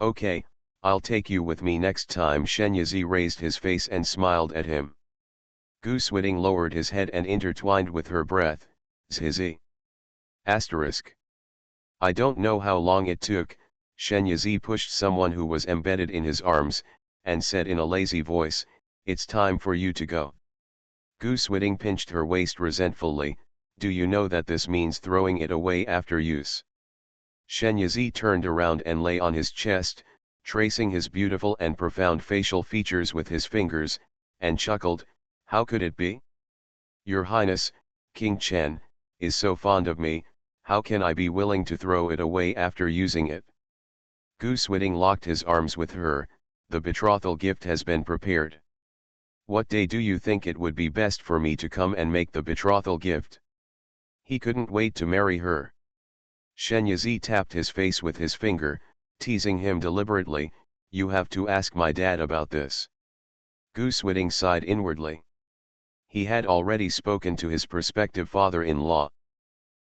Okay, I'll take you with me next time. Shen Yizi raised his face and smiled at him. Gu Swiding lowered his head and intertwined with her breath. Zhizi. Asterisk. I don't know how long it took. Shen Yizi pushed someone who was embedded in his arms, and said in a lazy voice, "It's time for you to go." Gu Swiding pinched her waist resentfully. Do you know that this means throwing it away after use? Shen Yizi turned around and lay on his chest, tracing his beautiful and profound facial features with his fingers, and chuckled. How could it be? Your Highness, King Chen, is so fond of me, how can I be willing to throw it away after using it? Gu Swiding locked his arms with her. The betrothal gift has been prepared. What day do you think it would be best for me to come and make the betrothal gift? He couldn't wait to marry her. Shen Yizi tapped his face with his finger, teasing him deliberately. You have to ask my dad about this. Gu Swiding sighed inwardly. He had already spoken to his prospective father-in-law.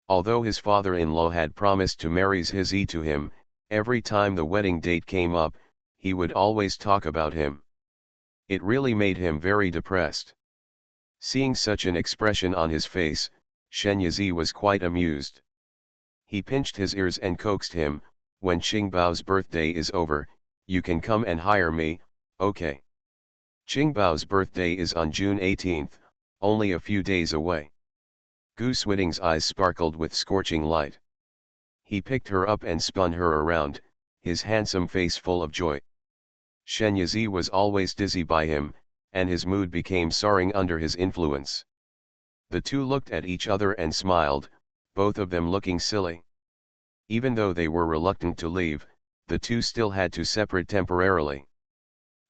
Although his father-in-law had promised to marry Zhizi to him, every time the wedding date came up, he would always talk about him. It really made him very depressed. Seeing such an expression on his face, Shen Yizi was quite amused. He pinched his ears and coaxed him. When Qingbao's birthday is over, you can come and hire me, okay? Qingbao's birthday is on June 18th, only a few days away. Gu Swiding's eyes sparkled with scorching light. He picked her up and spun her around, his handsome face full of joy. Shen Yizi was always dizzy by him, and his mood became soaring under his influence. The two looked at each other and smiled, both of them looking silly. Even though they were reluctant to leave, the two still had to separate temporarily.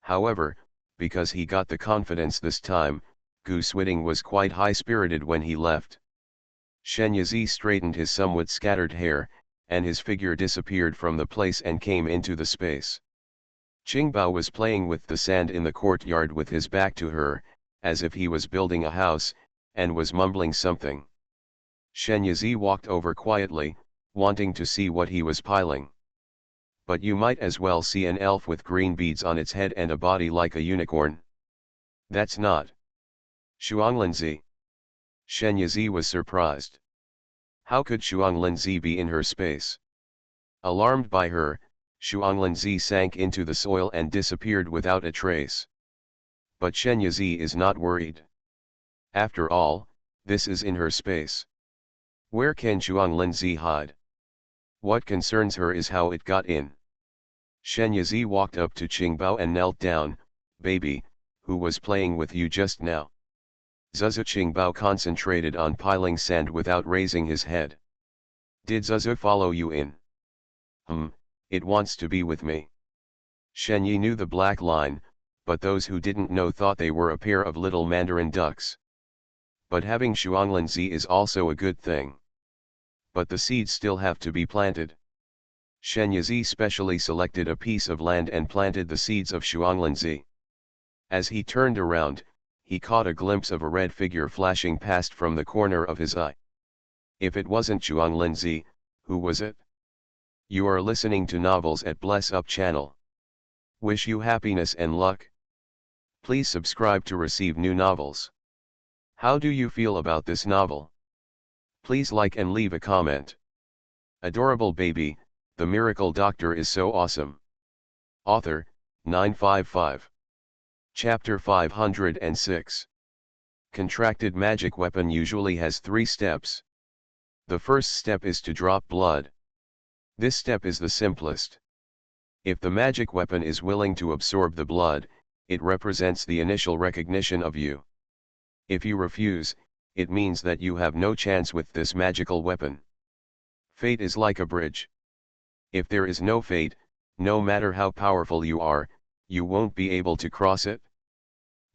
However, because he got the confidence this time, Gu Swiding was quite high-spirited when he left. Shen Yizi straightened his somewhat scattered hair, and his figure disappeared from the place and came into the space. Qingbao was playing with the sand in the courtyard with his back to her, as if he was building a house, and was mumbling something. Shen Yizi walked over quietly, wanting to see what he was piling. But you might as well see an elf with green beads on its head and a body like a unicorn. That's not Shuanglinzi. Shen Yizi was surprised. How could Shuanglinzi be in her space? Alarmed by her, Shuanglinzi sank into the soil and disappeared without a trace. But Shen Yizi is not worried. After all, this is in her space. Where can Shuanglinzi hide? What concerns her is how it got in. Shen Yizi walked up to Qingbao and knelt down. Baby, who was playing with you just now? Zuzu. Qingbao concentrated on piling sand without raising his head. Did Zuzu follow you in? It wants to be with me. Shen Yi knew the black line, but those who didn't know thought they were a pair of little mandarin ducks. But having Shuanglinzi is also a good thing. But the seeds still have to be planted. Shen Yizi specially selected a piece of land and planted the seeds of Shuanglinzi. As he turned around, he caught a glimpse of a red figure flashing past from the corner of his eye. If it wasn't Shuanglinzi, who was it? You are listening to Novels at Bless Up channel. Wish you happiness and luck. Please subscribe to receive new novels. How do you feel about this novel? Please like and leave a comment. Adorable baby, the miracle doctor is so awesome. Author, 955. Chapter 506. Contracted magic weapon usually has 3 steps. The first step is to drop blood. This step is the simplest. If the magic weapon is willing to absorb the blood, it represents the initial recognition of you. If you refuse, it means that you have no chance with this magical weapon. Fate is like a bridge. If there is no fate, No matter how powerful you are, you won't be able to cross it.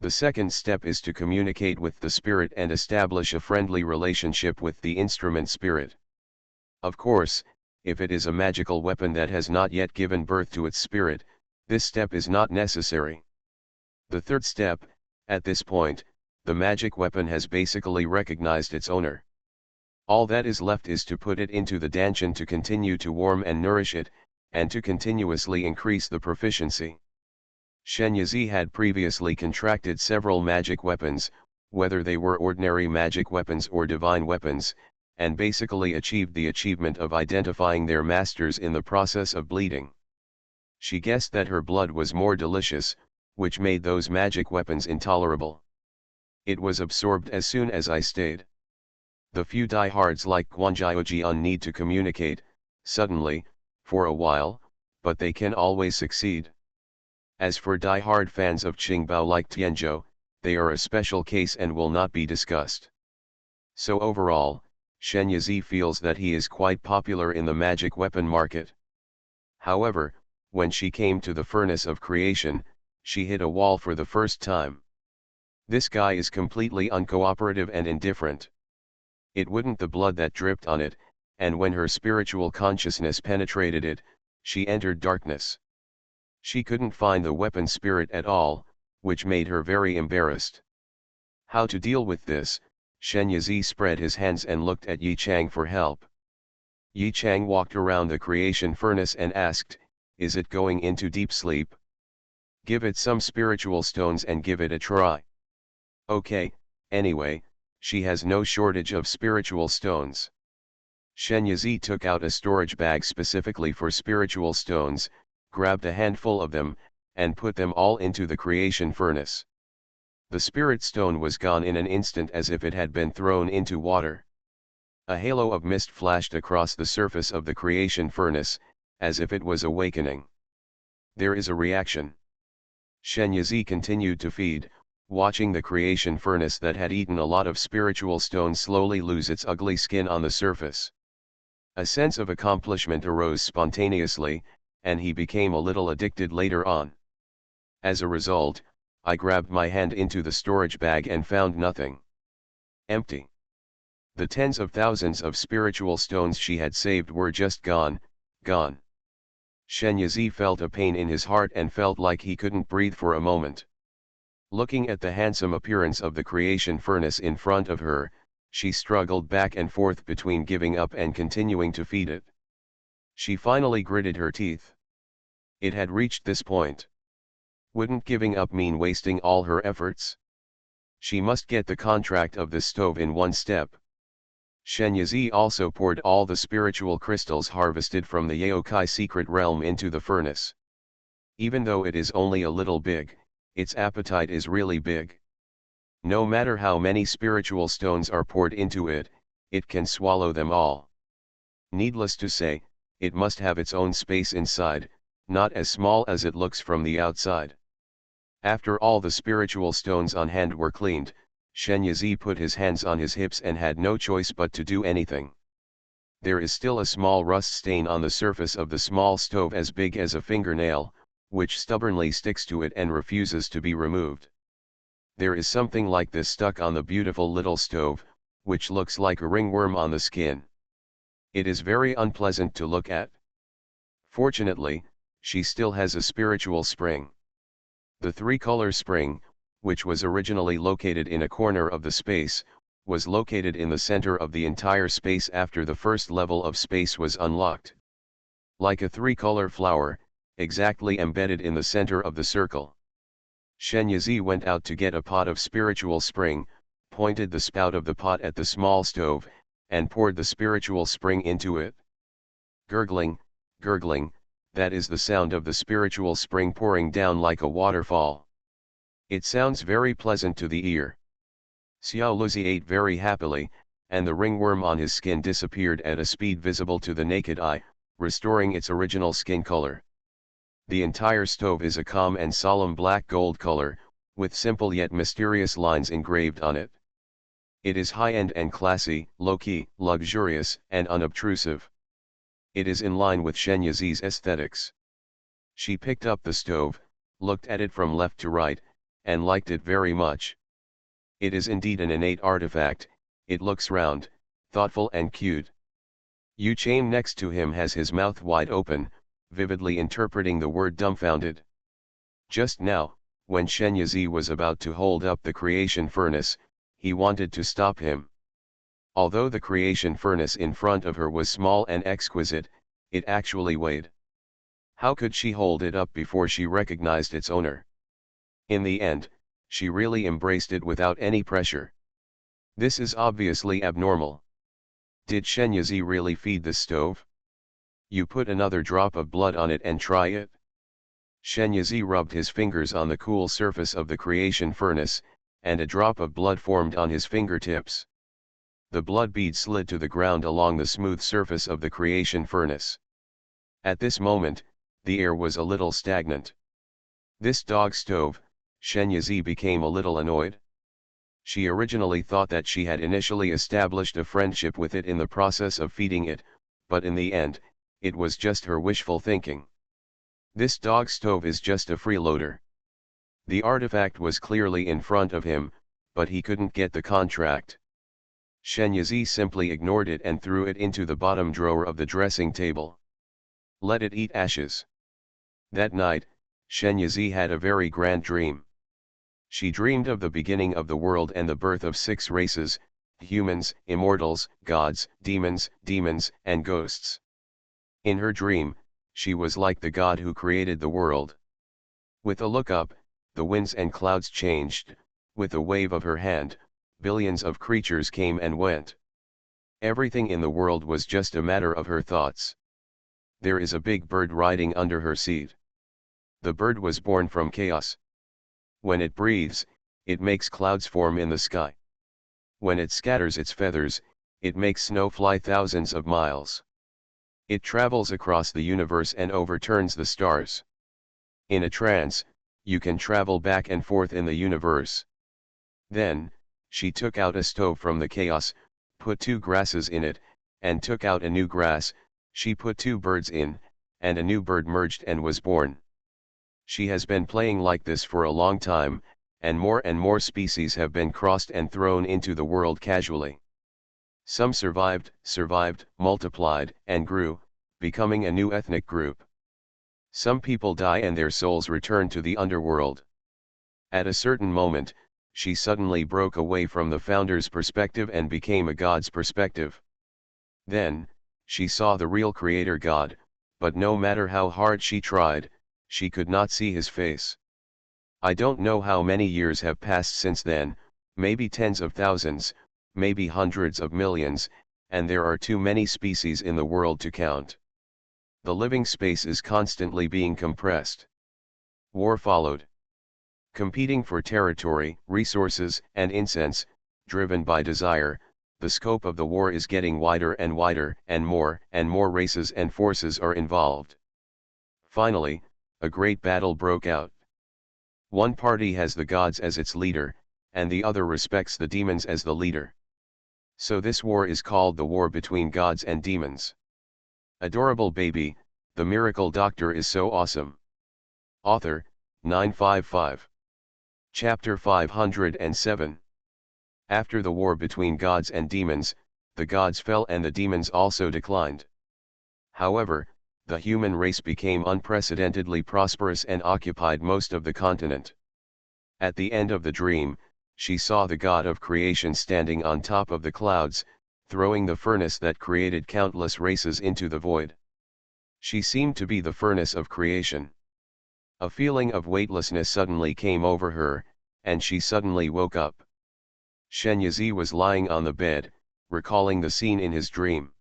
The second step is to communicate with the spirit and establish a friendly relationship with the instrument spirit. Of course, if it is a magical weapon that has not yet given birth to its spirit, this step is not necessary. The third step, at this point, the magic weapon has basically recognized its owner. All that is left is to put it into the dantian to continue to warm and nourish it, and to continuously increase the proficiency. Shen Yizi had previously contracted several magic weapons, whether they were ordinary magic weapons or divine weapons, and basically achieved the achievement of identifying their masters in the process of bleeding. She guessed that her blood was more delicious, which made those magic weapons intolerable. It was absorbed as soon as I stayed. The few diehards like Guanjiaojian need to communicate, suddenly, for a while, but they can always succeed. As for die-hard fans of Qingbao like Tianzhou, they are a special case and will not be discussed. So overall, Shen Yizi feels that he is quite popular in the magic weapon market. However, when she came to the furnace of creation, she hit a wall for the first time. This guy is completely uncooperative and indifferent. It wouldn't the blood that dripped on it, and when her spiritual consciousness penetrated it, she entered darkness. She couldn't find the weapon spirit at all, which made her very embarrassed. How to deal with this? Shen Yizi spread his hands and looked at Yi Chang for help. Yi Chang walked around the creation furnace and asked, "Is it going into deep sleep? Give it some spiritual stones and give it a try." "Okay, anyway, she has no shortage of spiritual stones." Shen Yizi took out a storage bag specifically for spiritual stones, grabbed a handful of them, and put them all into the creation furnace. The spirit stone was gone in an instant as if it had been thrown into water. A halo of mist flashed across the surface of the creation furnace, as if it was awakening. There is a reaction. Shen Yizi continued to feed, watching the creation furnace that had eaten a lot of spiritual stones slowly lose its ugly skin on the surface. A sense of accomplishment arose spontaneously, and he became a little addicted later on. As a result, I grabbed my hand into the storage bag and found nothing. Empty. The tens of thousands of spiritual stones she had saved were just gone, gone. Shen Yizi felt a pain in his heart and felt like he couldn't breathe for a moment. Looking at the handsome appearance of the creation furnace in front of her, she struggled back and forth between giving up and continuing to feed it. She finally gritted her teeth. It had reached this point. Wouldn't giving up mean wasting all her efforts? She must get the contract of the stove in one step. Shen Yizi also poured all the spiritual crystals harvested from the Yaokai secret realm into the furnace. Even though it is only a little big, its appetite is really big. No matter how many spiritual stones are poured into it, it can swallow them all. Needless to say, it must have its own space inside, not as small as it looks from the outside. After all the spiritual stones on hand were cleaned, Shen Yizi put his hands on his hips and had no choice but to do anything. There is still a small rust stain on the surface of the small stove as big as a fingernail, which stubbornly sticks to it and refuses to be removed. There is something like this stuck on the beautiful little stove, which looks like a ringworm on the skin. It is very unpleasant to look at. Fortunately, she still has a spiritual spring. The three-color spring, which was originally located in a corner of the space, was located in the center of the entire space after the first level of space was unlocked. Like a three-color flower, exactly embedded in the center of the circle. Shen Yizi went out to get a pot of spiritual spring, pointed the spout of the pot at the small stove, and poured the spiritual spring into it. Gurgling, gurgling, that is the sound of the spiritual spring pouring down like a waterfall. It sounds very pleasant to the ear. Xiao Luzi ate very happily, and the ringworm on his skin disappeared at a speed visible to the naked eye, restoring its original skin color. The entire stove is a calm and solemn black gold color, with simple yet mysterious lines engraved on it. It is high-end and classy, low-key, luxurious, and unobtrusive. It is in line with Shen Yizi's aesthetics. She picked up the stove, looked at it from left to right, and liked it very much. It is indeed an innate artifact, it looks round, thoughtful and cute. Yu Chaim next to him has his mouth wide open, vividly interpreting the word dumbfounded. Just now, when Shen Yizi was about to hold up the creation furnace, he wanted to stop him. Although the creation furnace in front of her was small and exquisite, it actually weighed. How could she hold it up before she recognized its owner? In the end, she really embraced it without any pressure. This is obviously abnormal. Did Shen Yizi really feed the stove? You put another drop of blood on it and try it? Shen Yizi rubbed his fingers on the cool surface of the creation furnace, and a drop of blood formed on his fingertips. The blood bead slid to the ground along the smooth surface of the creation furnace. At this moment, the air was a little stagnant. This dog stove, Shen Yizi became a little annoyed. She originally thought that she had initially established a friendship with it in the process of feeding it, but in the end, it was just her wishful thinking. This dog stove is just a freeloader. The artifact was clearly in front of him, but he couldn't get the contract. Shen Yizi simply ignored it and threw it into the bottom drawer of the dressing table. Let it eat ashes. That night, Shen Yizi had a very grand dream. She dreamed of the beginning of the world and the birth of 6 races: humans, immortals, gods, demons, and ghosts. In her dream, she was like the god who created the world. With a look up, the winds and clouds changed, with a wave of her hand, billions of creatures came and went. Everything in the world was just a matter of her thoughts. There is a big bird riding under her seat. The bird was born from chaos. When it breathes, it makes clouds form in the sky. When it scatters its feathers, it makes snow fly thousands of miles. It travels across the universe and overturns the stars. In a trance, you can travel back and forth in the universe. Then, she took out a stove from the chaos, put 2 grasses in it, and took out a new grass. She put 2 birds in, and a new bird merged and was born. She has been playing like this for a long time, and more species have been crossed and thrown into the world casually. Some survived, multiplied, and grew, becoming a new ethnic group. Some people die and their souls return to the underworld. At a certain moment, she suddenly broke away from the founder's perspective and became a god's perspective. Then, she saw the real creator God, but no matter how hard she tried, she could not see his face. I don't know how many years have passed since then, maybe tens of thousands, maybe hundreds of millions, and there are too many species in the world to count. The living space is constantly being compressed. War followed. Competing for territory, resources, and incense, driven by desire, the scope of the war is getting wider, and more races and forces are involved. Finally, a great battle broke out. One party has the gods as its leader, and the other respects the demons as the leader. So this war is called the war between gods and demons. Adorable baby, the miracle doctor is so awesome. Author, 955. Chapter 507. After the war between gods and demons, the gods fell and the demons also declined. However, the human race became unprecedentedly prosperous and occupied most of the continent. At the end of the dream, she saw the god of creation standing on top of the clouds, throwing the furnace that created countless races into the void. She seemed to be the furnace of creation. A feeling of weightlessness suddenly came over her, and she suddenly woke up. Shen Yizi was lying on the bed, recalling the scene in his dream.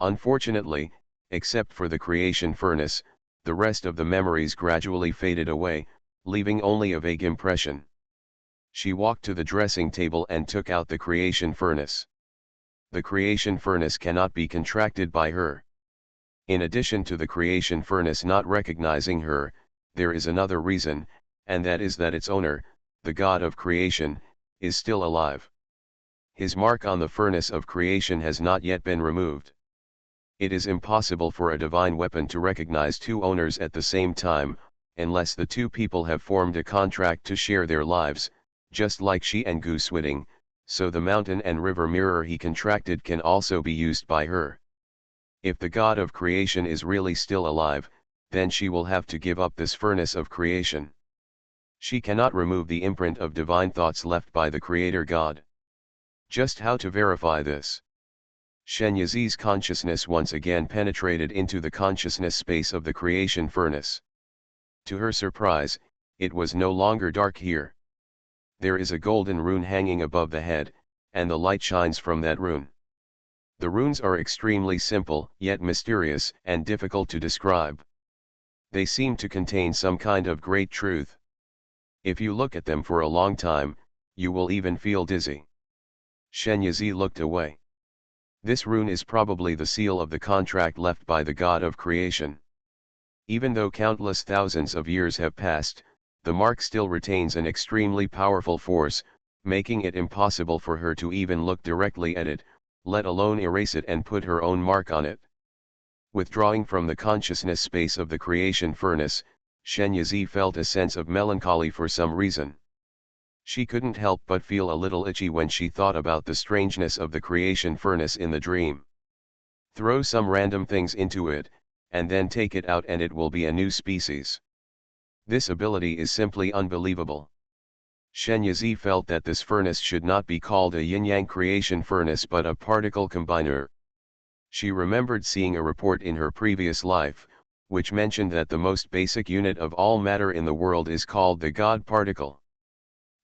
Unfortunately, except for the creation furnace, the rest of the memories gradually faded away, leaving only a vague impression. She walked to the dressing table and took out the creation furnace. The creation furnace cannot be contracted by her. In addition to the creation furnace not recognizing her, there is another reason, and that is that its owner, the god of creation, is still alive. His mark on the furnace of creation has not yet been removed. It is impossible for a divine weapon to recognize two owners at the same time, unless the two people have formed a contract to share their lives, just like she and Goose Whitting, so the mountain and river mirror he contracted can also be used by her. If the God of creation is really still alive, then she will have to give up this furnace of creation. She cannot remove the imprint of divine thoughts left by the Creator God. Just how to verify this? Shenyazi's consciousness once again penetrated into the consciousness space of the creation furnace. To her surprise, it was no longer dark here. There is a golden rune hanging above the head, and the light shines from that rune. The runes are extremely simple, yet mysterious and difficult to describe. They seem to contain some kind of great truth. If you look at them for a long time, you will even feel dizzy. Shenyazi looked away. This rune is probably the seal of the contract left by the God of creation. Even though countless thousands of years have passed, the mark still retains an extremely powerful force, making it impossible for her to even look directly at it, let alone erase it and put her own mark on it. Withdrawing from the consciousness space of the creation furnace, Shenyazi felt a sense of melancholy for some reason. She couldn't help but feel a little itchy when she thought about the strangeness of the creation furnace in the dream. Throw some random things into it, and then take it out and it will be a new species. This ability is simply unbelievable. Shenyazi felt that this furnace should not be called a yin-yang creation furnace but a particle combiner. She remembered seeing a report in her previous life, which mentioned that the most basic unit of all matter in the world is called the God particle.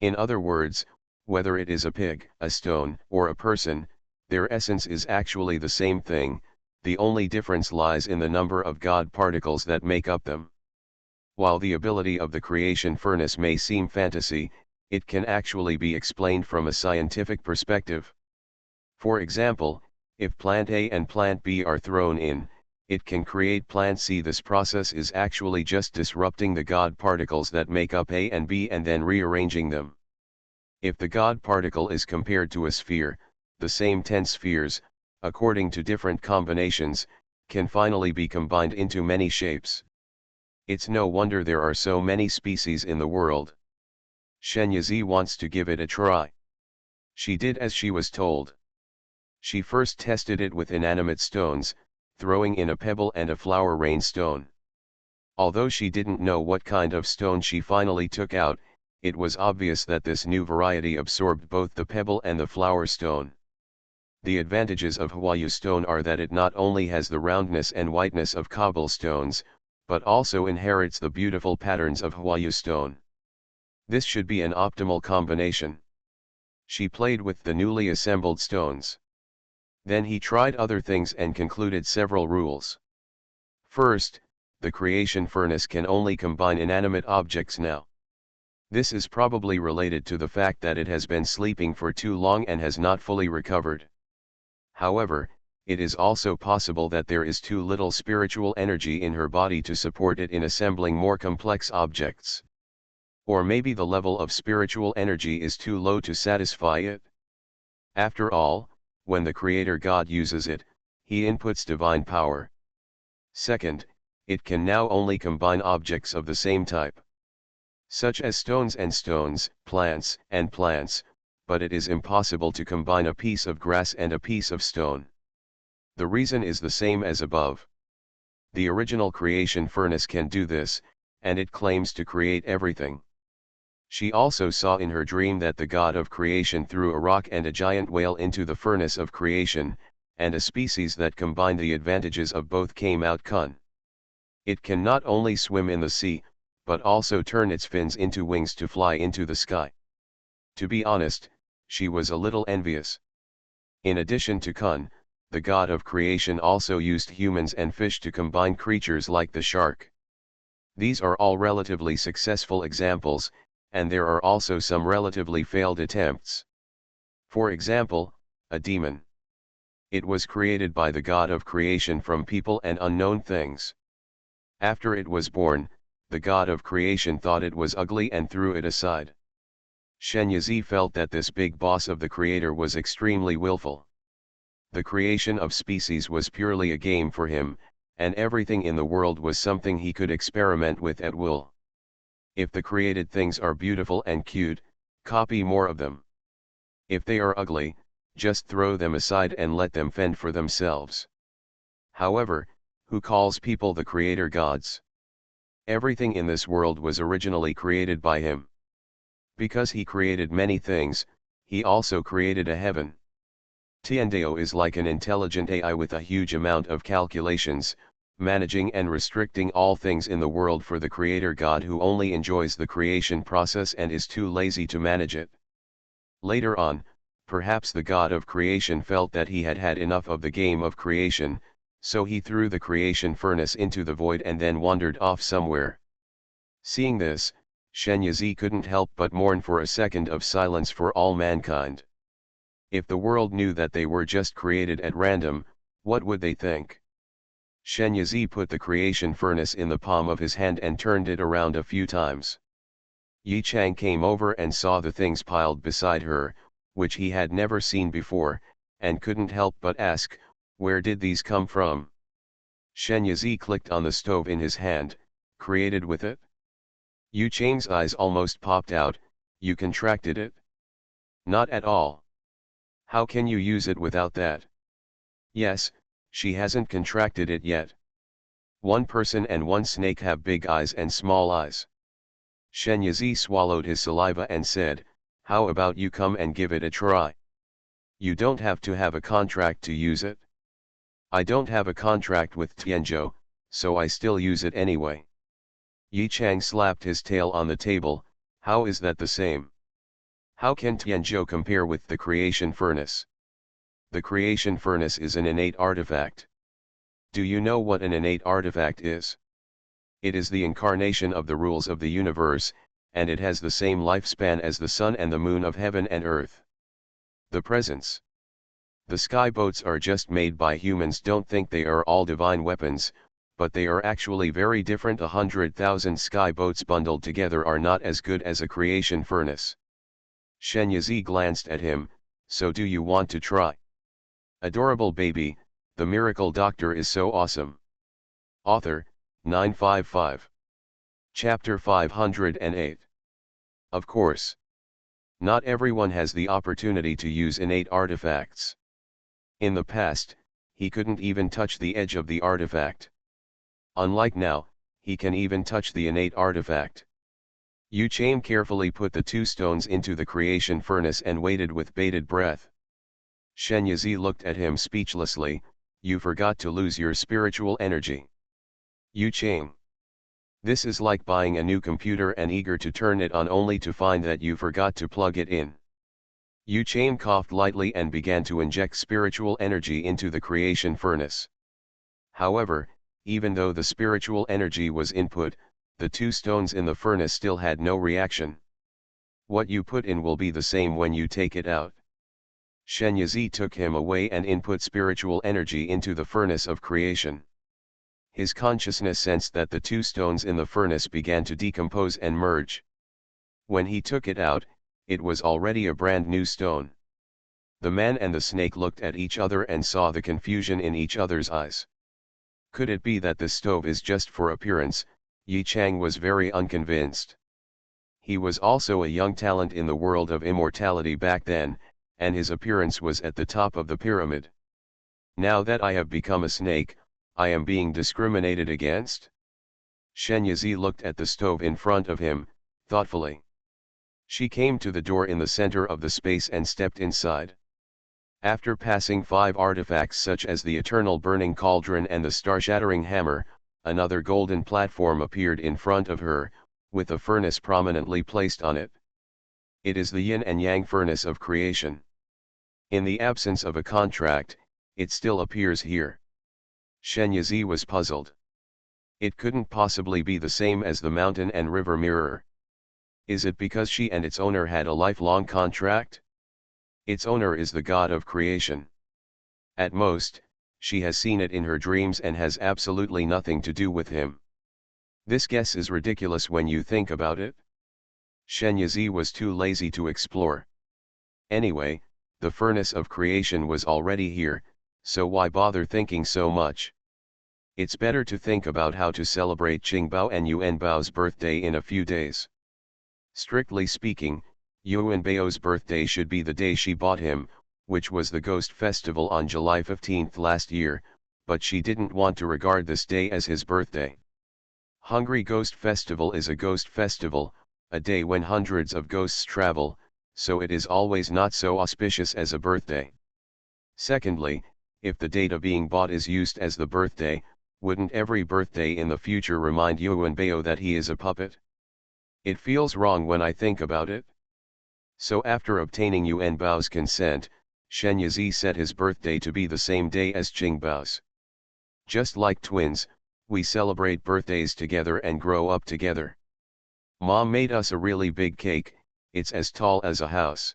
In other words, whether it is a pig, a stone, or a person, their essence is actually the same thing, the only difference lies in the number of God particles that make up them. While the ability of the creation furnace may seem fantasy, it can actually be explained from a scientific perspective. For example, if plant A and plant B are thrown in, it can create plant C. This process is actually just disrupting the God particles that make up A and B and then rearranging them. If the God particle is compared to a sphere, the same 10 spheres, according to different combinations, can finally be combined into many shapes. It's no wonder there are so many species in the world. Shenyazi wants to give it a try. She did as she was told. She first tested it with inanimate stones, throwing in a pebble and a flower rain stone. Although she didn't know what kind of stone she finally took out, it was obvious that this new variety absorbed both the pebble and the flower stone. The advantages of Huayu stone are that it not only has the roundness and whiteness of cobblestones, but also inherits the beautiful patterns of Huayu stone. This should be an optimal combination. She played with the newly assembled stones. Then he tried other things and concluded several rules. First, the creation furnace can only combine inanimate objects now. This is probably related to the fact that it has been sleeping for too long and has not fully recovered. However, it is also possible that there is too little spiritual energy in her body to support it in assembling more complex objects. Or maybe the level of spiritual energy is too low to satisfy it. After all, when the Creator God uses it, he inputs divine power. Second, it can now only combine objects of the same type, such as stones and stones, plants and plants, but it is impossible to combine a piece of grass and a piece of stone. The reason is the same as above. The original creation furnace can do this, and it claims to create everything. She also saw in her dream that the God of creation threw a rock and a giant whale into the furnace of creation, and a species that combined the advantages of both came out kun. It can not only swim in the sea, but also turn its fins into wings to fly into the sky. To be honest, she was a little envious. In addition to kun, the God of creation also used humans and fish to combine creatures like the shark. These are all relatively successful examples, and there are also some relatively failed attempts. For example, a demon. It was created by the God of creation from people and unknown things. After it was born, the God of creation thought it was ugly and threw it aside. Shenyazi felt that this big boss of the Creator was extremely willful. The creation of species was purely a game for him, and everything in the world was something he could experiment with at will. If the created things are beautiful and cute, copy more of them. If they are ugly, just throw them aside and let them fend for themselves. However, who calls people the creator gods? Everything in this world was originally created by him. Because he created many things, he also created a heaven. Tiandeo is like an intelligent AI with a huge amount of calculations, managing and restricting all things in the world for the creator God who only enjoys the creation process and is too lazy to manage it. Later on, perhaps the God of creation felt that he had had enough of the game of creation, so he threw the creation furnace into the void and then wandered off somewhere. Seeing this, Shenyazi couldn't help but mourn for a second of silence for all mankind. If the world knew that they were just created at random, what would they think? Shenyazi put the creation furnace in the palm of his hand and turned it around a few times. Yi Chang came over and saw the things piled beside her, which he had never seen before, and couldn't help but ask, where did these come from? Shenyazi clicked on the stove in his hand, created with it? Yu Chang's eyes almost popped out, you contracted it? Not at all. How can you use it without that? Yes, she hasn't contracted it yet. One person and one snake have big eyes and small eyes. Shenyazi swallowed his saliva and said, how about you come and give it a try? You don't have to have a contract to use it. I don't have a contract with Tianzhou, so I still use it anyway. Yi Chang slapped his tail on the table, how is that the same? How can Tianzhou compare with the creation furnace? The creation furnace is an innate artifact. Do you know what an innate artifact is? It is the incarnation of the rules of the universe, and it has the same lifespan as the sun and the moon of heaven and earth. The presence. The sky boats are just made by humans. Don't think they are all divine weapons, but they are actually very different. 100,000 sky boats bundled together are not as good as a creation furnace. Shenyazi glanced at him, so do you want to try? Adorable baby, the miracle doctor is so awesome. Author, 955. Chapter 508. Of course. Not everyone has the opportunity to use innate artifacts. In the past, he couldn't even touch the edge of the artifact. Unlike now, he can even touch the innate artifact. Yu Chang carefully put the two stones into the creation furnace and waited with bated breath. Shenyazi looked at him speechlessly, you forgot to lose your spiritual energy. Yu Chang. This is like buying a new computer and eager to turn it on only to find that you forgot to plug it in. Yu Chang coughed lightly and began to inject spiritual energy into the creation furnace. However, even though the spiritual energy was input, the two stones in the furnace still had no reaction. What you put in will be the same when you take it out. Shenyazi took him away and input spiritual energy into the furnace of creation. His consciousness sensed that the two stones in the furnace began to decompose and merge. When he took it out, it was already a brand new stone. The man and the snake looked at each other and saw the confusion in each other's eyes. Could it be that the stove is just for appearance? Yi Chang was very unconvinced. He was also a young talent in the world of immortality back then, and his appearance was at the top of the pyramid. Now that I have become a snake, I am being discriminated against? Shenyazi looked at the stove in front of him, thoughtfully. She came to the door in the center of the space and stepped inside. After passing 5 artifacts such as the eternal burning cauldron and the star-shattering hammer, another golden platform appeared in front of her, with a furnace prominently placed on it. It is the yin and yang furnace of creation. In the absence of a contract, it still appears here. Shenyazi was puzzled. It couldn't possibly be the same as the mountain and river mirror. Is it because she and its owner had a lifelong contract? Its owner is the god of creation. At most, she has seen it in her dreams and has absolutely nothing to do with him. This guess is ridiculous when you think about it. Shenyazi was too lazy to explore. Anyway, the furnace of creation was already here, so why bother thinking so much? It's better to think about how to celebrate Qingbao and Yuanbao's birthday in a few days. Strictly speaking, Yuanbao's birthday should be the day she bought him, which was the Ghost Festival on July 15th last year, but she didn't want to regard this day as his birthday. Hungry Ghost Festival is a ghost festival, a day when hundreds of ghosts travel, so it is always not so auspicious as a birthday. Secondly, if the data being bought is used as the birthday, wouldn't every birthday in the future remind Yuanbao that he is a puppet? It feels wrong when I think about it. So after obtaining Yuanbao's consent, Shen Yizi set his birthday to be the same day as Qingbao's. Just like twins, we celebrate birthdays together and grow up together. Mom made us a really big cake, it's as tall as a house.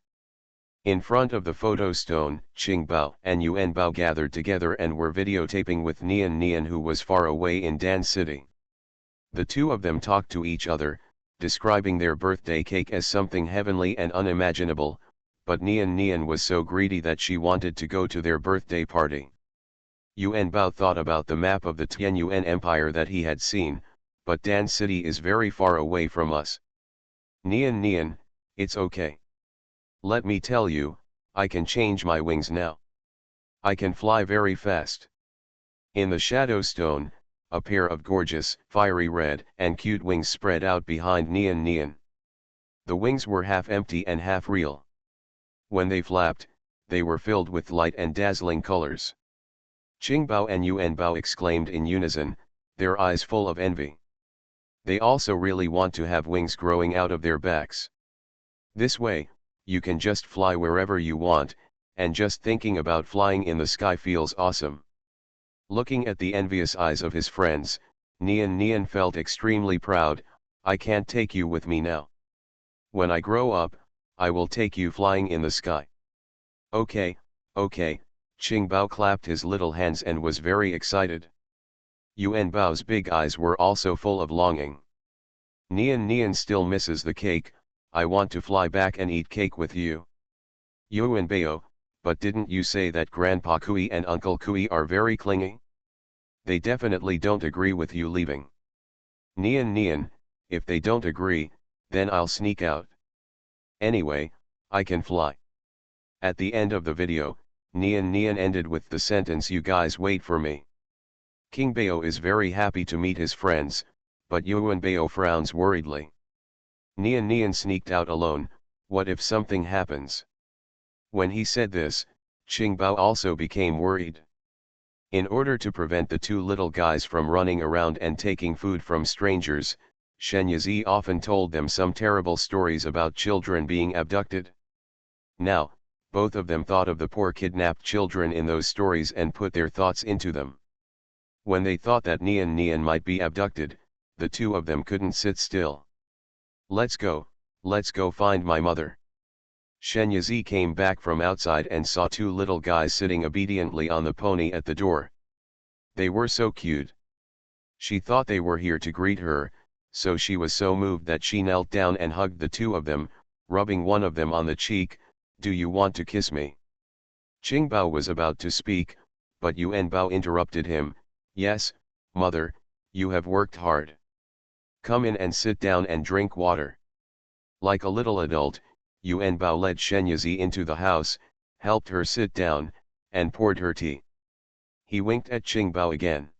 In front of the photo stone, Qingbao and Yuanbao gathered together and were videotaping with Nian, who was far away in Dan City. The two of them talked to each other, describing their birthday cake as something heavenly and unimaginable, but Nian was so greedy that she wanted to go to their birthday party. Yuanbao thought about the map of the Tianyuan Empire that he had seen, but Dan City is very far away from us. Nian, it's okay. Let me tell you, I can change my wings now. I can fly very fast. In the shadow stone, a pair of gorgeous, fiery red and cute wings spread out behind Nian. The wings were half empty and half real. When they flapped, they were filled with light and dazzling colors. Qingbao and Yuanbao exclaimed in unison, their eyes full of envy. They also really want to have wings growing out of their backs. This way, you can just fly wherever you want, and just thinking about flying in the sky feels awesome. Looking at the envious eyes of his friends, Nian felt extremely proud. I can't take you with me now. When I grow up, I will take you flying in the sky. Okay, Qingbao clapped his little hands and was very excited. Yuanbao's big eyes were also full of longing. Nian still misses the cake. I want to fly back and eat cake with you. Yuanbao, but didn't you say that Grandpa Kui and Uncle Kui are very clingy? They definitely don't agree with you leaving. Nian, if they don't agree, then I'll sneak out. Anyway, I can fly. At the end of the video, Nian ended with the sentence, you guys wait for me. Qingbao is very happy to meet his friends, but Yuanbao frowns worriedly. Nian sneaked out alone, what if something happens? When he said this, Qingbao also became worried. In order to prevent the two little guys from running around and taking food from strangers, Shen Yizi often told them some terrible stories about children being abducted. Now, both of them thought of the poor kidnapped children in those stories and put their thoughts into them. When they thought that Nian might be abducted, the two of them couldn't sit still. Let's go find my mother. Shen Yizi came back from outside and saw two little guys sitting obediently on the pony at the door. They were so cute. She thought they were here to greet her, so she was so moved that she knelt down and hugged the two of them, rubbing one of them on the cheek. Do you want to kiss me? Qingbao was about to speak, but Yuanbao interrupted him. Yes, mother, you have worked hard. Come in and sit down and drink water. Like a little adult, Yuanbao led Shen Yizi into the house, helped her sit down, and poured her tea. He winked at Qingbao again.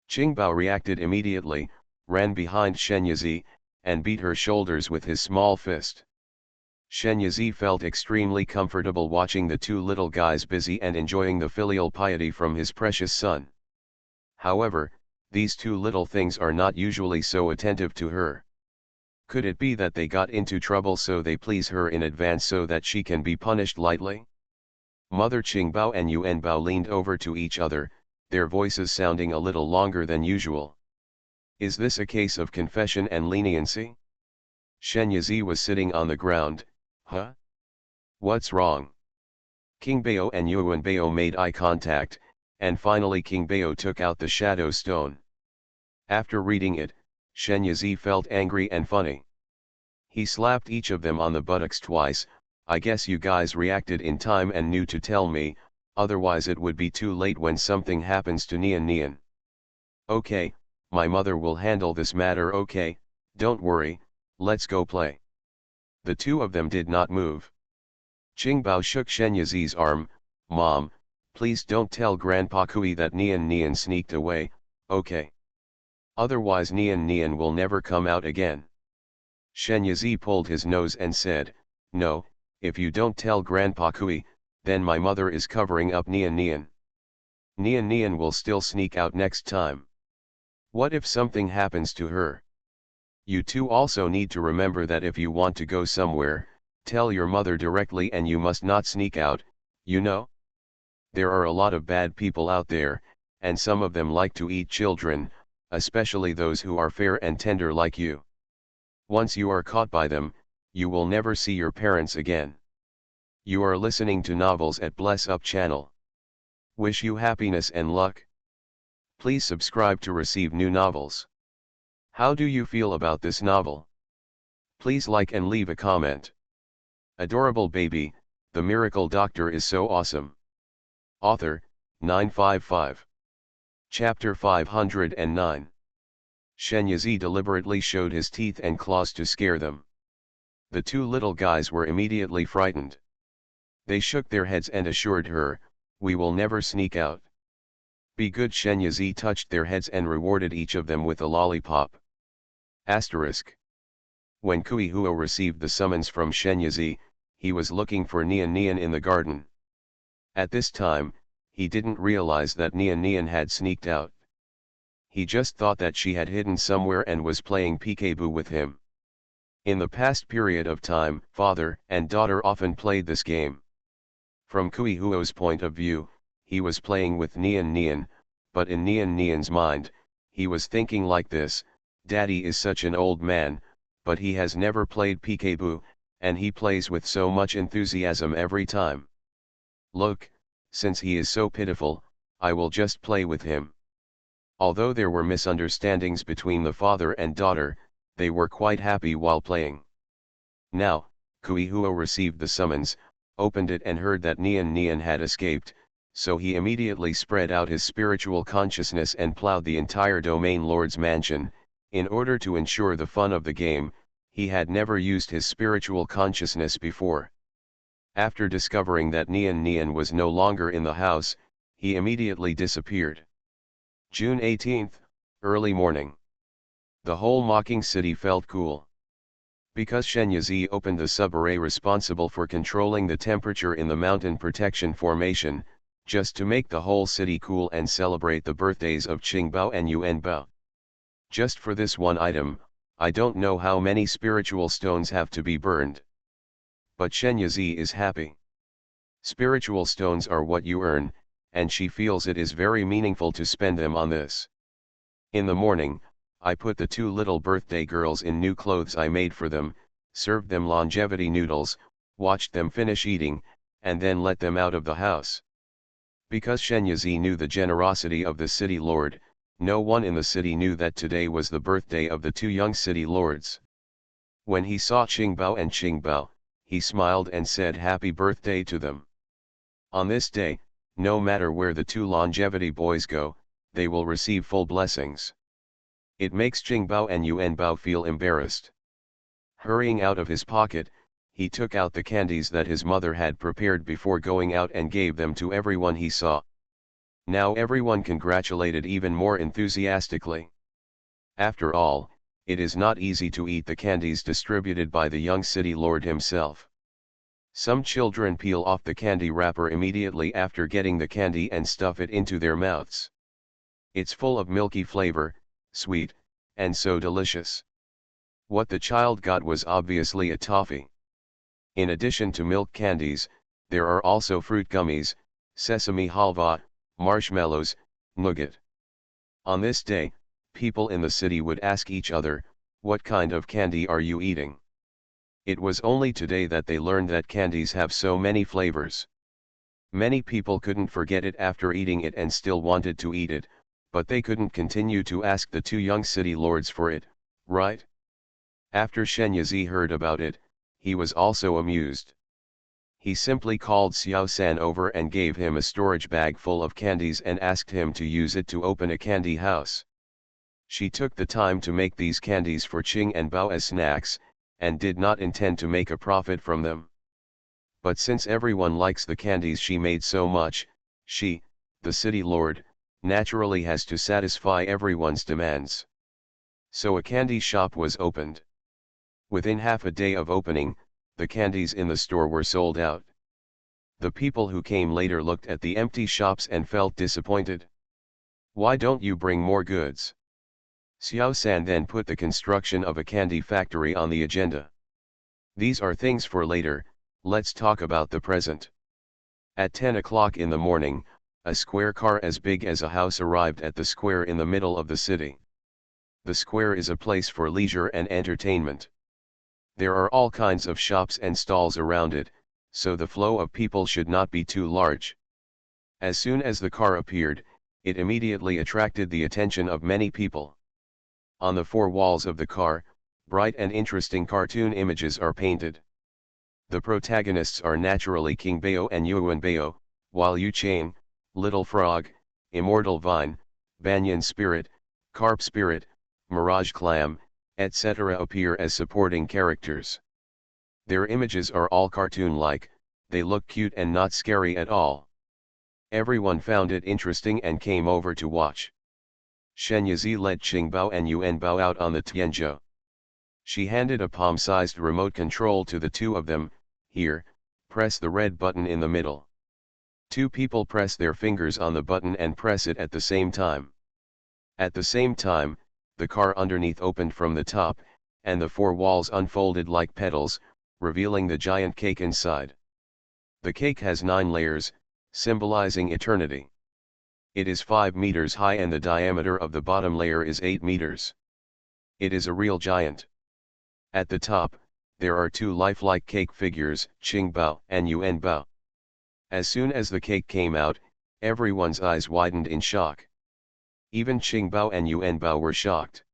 Qingbao reacted immediately, ran behind Shen Yizi, and beat her shoulders with his small fist. Shen Yizi felt extremely comfortable watching the two little guys busy and enjoying the filial piety from his precious son. However, these two little things are not usually so attentive to her. Could it be that they got into trouble so they please her in advance so that she can be punished lightly? Mother Qingbao and Yuanbao leaned over to each other, their voices sounding a little longer than usual. Is this a case of confession and leniency? Shen Yizi was sitting on the ground. Huh? What's wrong? Qingbao and Yuanbao made eye contact, and finally Qingbao took out the shadow stone. After reading it, Shen Yizi felt angry and funny. He slapped each of them on the buttocks twice. I guess you guys reacted in time and knew to tell me. otherwise it would be too late when something happens to Nian Nian. Okay, my mother will handle this matter. Okay, don't worry, let's go play. The two of them did not move. Qingbao shook Shen Yizi's arm. Mom, please don't tell Grandpa Kui that Nian Nian sneaked away, okay? Otherwise Nian Nian will never come out again. Shen Yizi pulled his nose and said, no, if you don't tell Grandpa Kui, then my mother is covering up Nian Nian. Nian Nian will still sneak out next time. What if something happens to her? You two also need to remember that if you want to go somewhere, tell your mother directly and you must not sneak out, you know? There are a lot of bad people out there, and some of them like to eat children, especially those who are fair and tender like you. Once you are caught by them, you will never see your parents again. You are listening to novels at Bless Up channel. Wish you happiness and luck. Please subscribe to receive new novels. How do you feel about this novel? Please like and leave a comment. Adorable baby, the miracle doctor is so awesome. Author, 955. Chapter 509. Shen Yizi deliberately showed his teeth and claws to scare them. The two little guys were immediately frightened. They shook their heads and assured her, we will never sneak out. Be good. Shen Yizi touched their heads and rewarded each of them with a lollipop. Asterisk. When Kui Huo received the summons from Shen Yizi, he was looking for Nian Nian in the garden. At this time, he didn't realize that Nian Nian had sneaked out. He just thought that she had hidden somewhere and was playing peekaboo with him. In the past period of time, father and daughter often played this game. From Kui Huo's point of view, he was playing with Nian Nian, but in Nian Nian's mind, he was thinking like this, Daddy is such an old man, but he has never played peekaboo, and he plays with so much enthusiasm every time. Look, since he is so pitiful, I will just play with him. Although there were misunderstandings between the father and daughter, they were quite happy while playing. Now, Kui Huo received the summons, opened it and heard that Nian Nian had escaped, so he immediately spread out his spiritual consciousness and plowed the entire domain lord's mansion. In order to ensure the fun of the game, he had never used his spiritual consciousness before. After discovering that Nian Nian was no longer in the house, he immediately disappeared. June 18th, early morning. The whole mocking city felt cool. Because Shen Yizi opened the subarray responsible for controlling the temperature in the mountain protection formation, just to make the whole city cool and celebrate the birthdays of Qingbao and Yuanbao. Just for this one item, I don't know how many spiritual stones have to be burned. But Shen Yizi is happy. Spiritual stones are what you earn, and she feels it is very meaningful to spend them on this. In the morning, I put the two little birthday girls in new clothes I made for them, served them longevity noodles, watched them finish eating, and then let them out of the house. Because Shen Yizi knew the generosity of the city lord, no one in the city knew that today was the birthday of the two young city lords. When he saw Qingbao and Qingbao, he smiled and said happy birthday to them. On this day, no matter where the two longevity boys go, they will receive full blessings. It makes Qingbao and Yuanbao feel embarrassed. Hurrying out of his pocket, he took out the candies that his mother had prepared before going out and gave them to everyone he saw. Now everyone congratulated even more enthusiastically. After all, it is not easy to eat the candies distributed by the young city lord himself. Some children peel off the candy wrapper immediately after getting the candy and stuff it into their mouths. It's full of milky flavor, sweet, and so delicious. What the child got was obviously a toffee. In addition to milk candies, there are also fruit gummies, sesame halva, marshmallows, nougat. On this day, people in the city would ask each other, what kind of candy are you eating? It was only today that they learned that candies have so many flavors. Many people couldn't forget it after eating it and still wanted to eat it, but they couldn't continue to ask the two young city lords for it, right? After Shen Yizi heard about it, he was also amused. He simply called Xiao-san over and gave him a storage bag full of candies and asked him to use it to open a candy house. She took the time to make these candies for Qing and Bao as snacks, and did not intend to make a profit from them. But since everyone likes the candies she made so much, she, the city lord, naturally has to satisfy everyone's demands. So a candy shop was opened. Within half a day of opening, the candies in the store were sold out. The people who came later looked at the empty shops and felt disappointed. Why don't you bring more goods? Xiao-san then put the construction of a candy factory on the agenda. These are things for later, let's talk about the present. At 10 o'clock in the morning, a square car as big as a house arrived at the square in the middle of the city. The square is a place for leisure and entertainment. There are all kinds of shops and stalls around it, so the flow of people should not be too large. As soon as the car appeared, it immediately attracted the attention of many people. On the four walls of the car, bright and interesting cartoon images are painted. The protagonists are naturally King Bao and Yuan Bao, while Yu Chang, Little Frog, Immortal Vine, Banyan Spirit, Carp Spirit, Mirage Clam, etc. appear as supporting characters. Their images are all cartoon-like, they look cute and not scary at all. Everyone found it interesting and came over to watch. Shen Yizi led Qing Bao and Yuan Bao out on the Tianzhou. She handed a palm-sized remote control to the two of them. Here, press the red button in the middle. Two people press their fingers on the button and press it at the same time. At the same time, the car underneath opened from the top, and the four walls unfolded like petals, revealing the giant cake inside. The cake has 9 layers, symbolizing eternity. It is 5 meters high and the diameter of the bottom layer is 8 meters. It is a real giant. At the top, there are 2 lifelike cake figures, Qing Bao and Yuan Bao. As soon as the cake came out, everyone's eyes widened in shock. Even Qing Bao and Yuan Bao were shocked.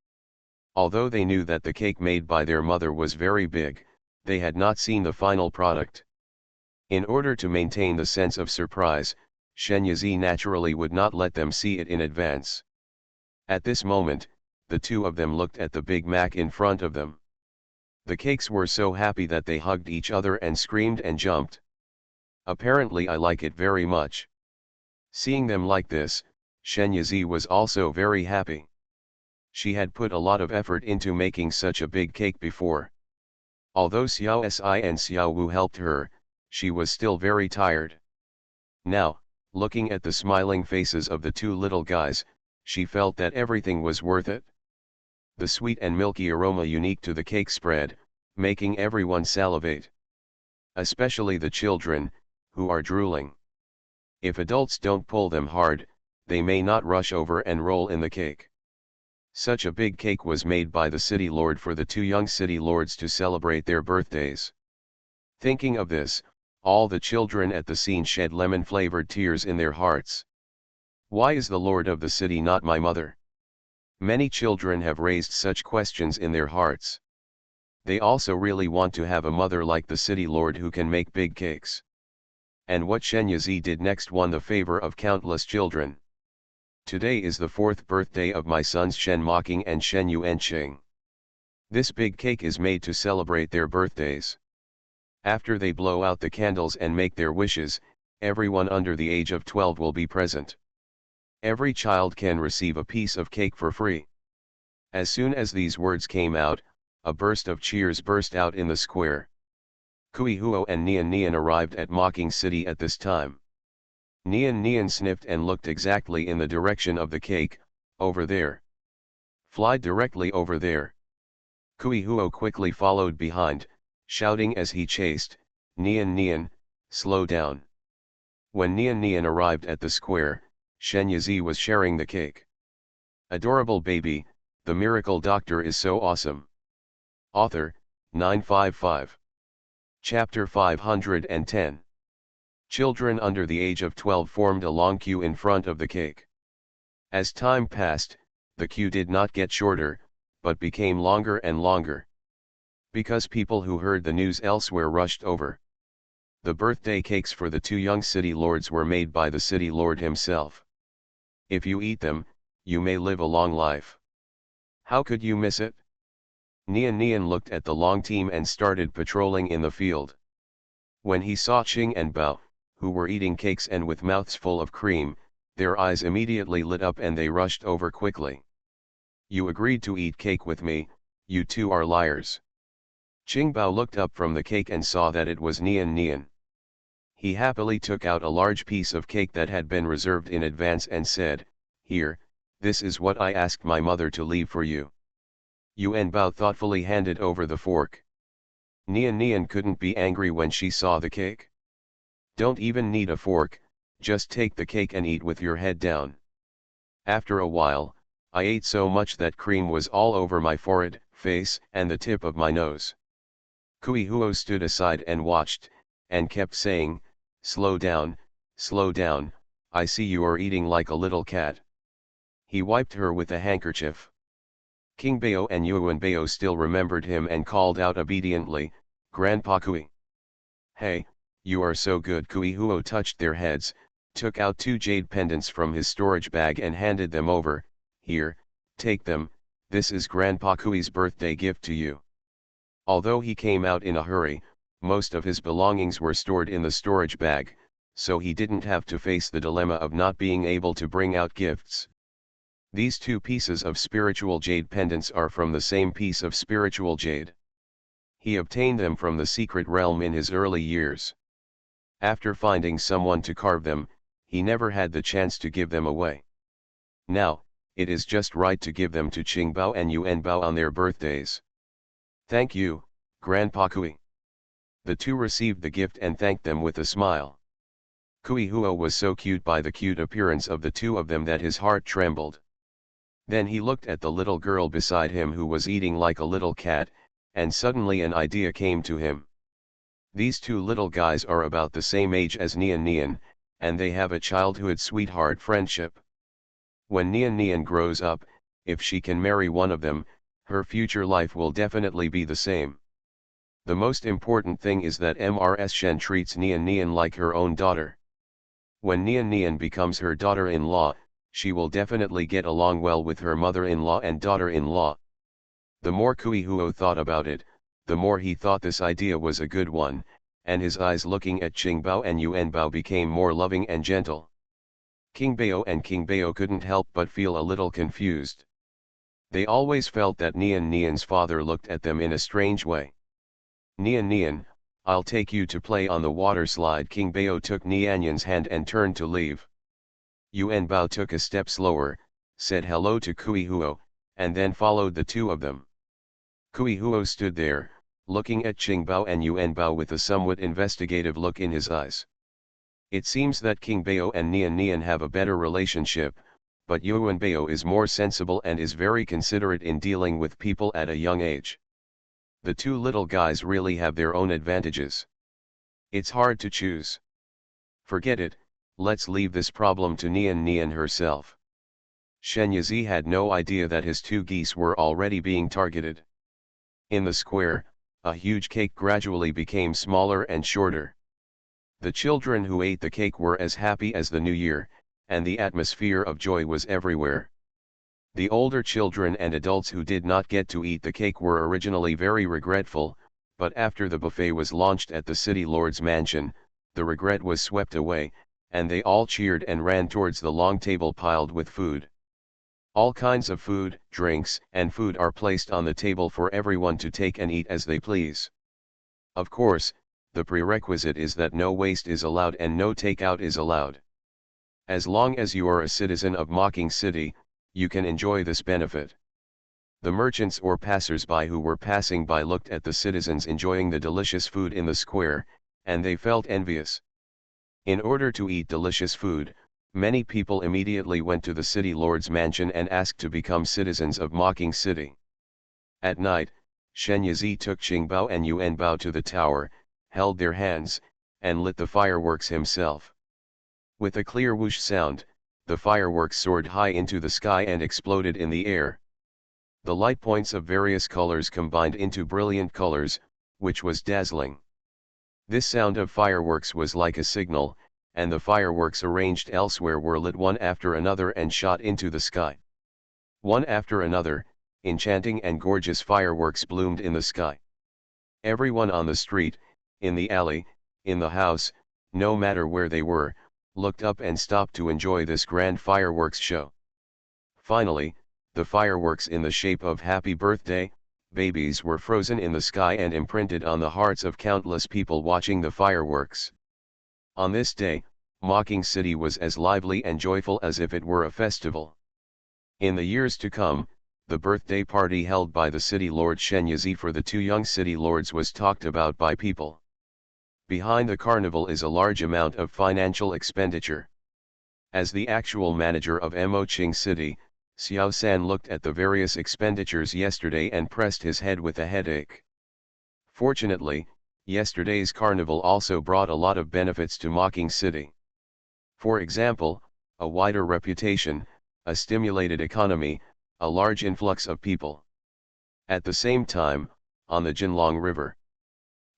Although they knew that the cake made by their mother was very big, they had not seen the final product. In order to maintain the sense of surprise, Shen Yizi naturally would not let them see it in advance. At this moment, the two of them looked at the Big Mac in front of them. The cakes were so happy that they hugged each other and screamed and jumped. Apparently I like it very much. Seeing them like this, Shen Yizi was also very happy. She had put a lot of effort into making such a big cake before. Although Xiao Si and Xiao Wu helped her, she was still very tired. Now, looking at the smiling faces of the two little guys, she felt that everything was worth it. The sweet and milky aroma unique to the cake spread, making everyone salivate. Especially the children, who are drooling. If adults don't pull them hard, they may not rush over and roll in the cake. Such a big cake was made by the city lord for the two young city lords to celebrate their birthdays. Thinking of this, all the children at the scene shed lemon-flavored tears in their hearts. Why is the lord of the city not my mother? Many children have raised such questions in their hearts. They also really want to have a mother like the city lord who can make big cakes. And what Shen Yizi did next won the favor of countless children. Today is the 4th birthday of my sons Shen Mocking and Shen Yuanqing. This big cake is made to celebrate their birthdays. After they blow out the candles and make their wishes, everyone under the age of 12 will be present. Every child can receive a piece of cake for free. As soon as these words came out, a burst of cheers burst out in the square. Kui Huo and Nian Nian arrived at Mocking City at this time. Nian Nian sniffed and looked exactly in the direction of the cake, over there. Fly directly over there. Kui Huo quickly followed behind, shouting as he chased, Nian Nian, slow down. When Nian Nian arrived at the square, Shen Yizi was sharing the cake. Adorable baby, the miracle doctor is so awesome. Author, 955. Chapter 510. Children under the age of 12 formed a long queue in front of the cake. As time passed, the queue did not get shorter, but became longer and longer. Because people who heard the news elsewhere rushed over. The birthday cakes for the two young city lords were made by the city lord himself. If you eat them, you may live a long life. How could you miss it? Nian Nian looked at the long team and started patrolling in the field. When he saw Qing and Bao, who were eating cakes and with mouths full of cream, their eyes immediately lit up and they rushed over quickly. You agreed to eat cake with me, you two are liars. Qingbao looked up from the cake and saw that it was Nian Nian. He happily took out a large piece of cake that had been reserved in advance and said, "Here, this is what I asked my mother to leave for you." Yuan Bao thoughtfully handed over the fork. Nian Nian couldn't be angry when she saw the cake. Don't even need a fork, just take the cake and eat with your head down. After a while, I ate so much that cream was all over my forehead, face, and the tip of my nose. Kui Huo stood aside and watched, and kept saying, slow down, I see you are eating like a little cat." He wiped her with a handkerchief. King Bao and Yuan Bao still remembered him and called out obediently, "Grandpa Kui." "Hey, you are so good." Kui Huo touched their heads, took out 2 jade pendants from his storage bag and handed them over. "Here, take them, this is Grandpa Kui's birthday gift to you." Although he came out in a hurry, most of his belongings were stored in the storage bag, so he didn't have to face the dilemma of not being able to bring out gifts. These 2 pieces of spiritual jade pendants are from the same piece of spiritual jade. He obtained them from the secret realm in his early years. After finding someone to carve them, he never had the chance to give them away. Now, it is just right to give them to Qingbao and Yuan Bao on their birthdays. "Thank you, Grandpa Kui." The two received the gift and thanked them with a smile. Kui Huo was so cute by the cute appearance of the two of them that his heart trembled. Then he looked at the little girl beside him who was eating like a little cat, and suddenly an idea came to him. These 2 little guys are about the same age as Nian Nian, and they have a childhood sweetheart friendship. When Nian Nian grows up, if she can marry one of them, her future life will definitely be the same. The most important thing is that Ms. Shen treats Nian Nian like her own daughter. When Nian Nian becomes her daughter-in-law, she will definitely get along well with her mother-in-law and daughter-in-law. The more Kui Huo thought about it, the more he thought this idea was a good one, and his eyes looking at Qingbao and Yuan Bao became more loving and gentle. King Bao couldn't help but feel a little confused. They always felt that Nian Nian's father looked at them in a strange way. "Nian Nian, I'll take you to play on the water slide." King Bao took Nian Nian's hand and turned to leave. Yuan Bao took a step slower, said hello to Kui Huo, and then followed the 2 of them. Kui Huo stood there, looking at Qingbao and Yuan Bao with a somewhat investigative look in his eyes. It seems that King Bao and Nian Nian have a better relationship, but Yuan Bao is more sensible and is very considerate in dealing with people at a young age. The 2 little guys really have their own advantages. It's hard to choose. Forget it, let's leave this problem to Nian Nian herself. Shen Yizi had no idea that his 2 geese were already being targeted. In the square, a huge cake gradually became smaller and shorter. The children who ate the cake were as happy as the new year, and the atmosphere of joy was everywhere. The older children and adults who did not get to eat the cake were originally very regretful, but after the buffet was launched at the city lord's mansion, the regret was swept away, and they all cheered and ran towards the long table piled with food. All kinds of food, drinks, and food are placed on the table for everyone to take and eat as they please. Of course, the prerequisite is that no waste is allowed and no takeout is allowed. As long as you are a citizen of Mocking City, you can enjoy this benefit. The merchants or passers-by who were passing by looked at the citizens enjoying the delicious food in the square, and they felt envious. In order to eat delicious food, many people immediately went to the city lord's mansion and asked to become citizens of Mocking City. At night, Shen Yizi took Qingbao and Yuan Bao to the tower, held their hands, and lit the fireworks himself. With a clear whoosh sound, the fireworks soared high into the sky and exploded in the air. The light points of various colors combined into brilliant colors, which was dazzling. This sound of fireworks was like a signal, and the fireworks arranged elsewhere were lit one after another and shot into the sky. One after another, enchanting and gorgeous fireworks bloomed in the sky. Everyone on the street, in the alley, in the house, no matter where they were, looked up and stopped to enjoy this grand fireworks show. Finally, the fireworks in the shape of happy birthday babies were frozen in the sky and imprinted on the hearts of countless people watching the fireworks. On this day, Mocking City was as lively and joyful as if it were a festival. In the years to come, the birthday party held by the city lord Shenyazi for the two young city lords was talked about by people. Behind the carnival is a large amount of financial expenditure. As the actual manager of Moching City, Xiao San looked at the various expenditures yesterday and pressed his head with a headache. Fortunately, yesterday's carnival also brought a lot of benefits to Mocking City. For example, a wider reputation, a stimulated economy, a large influx of people. At the same time, on the Jinlong River,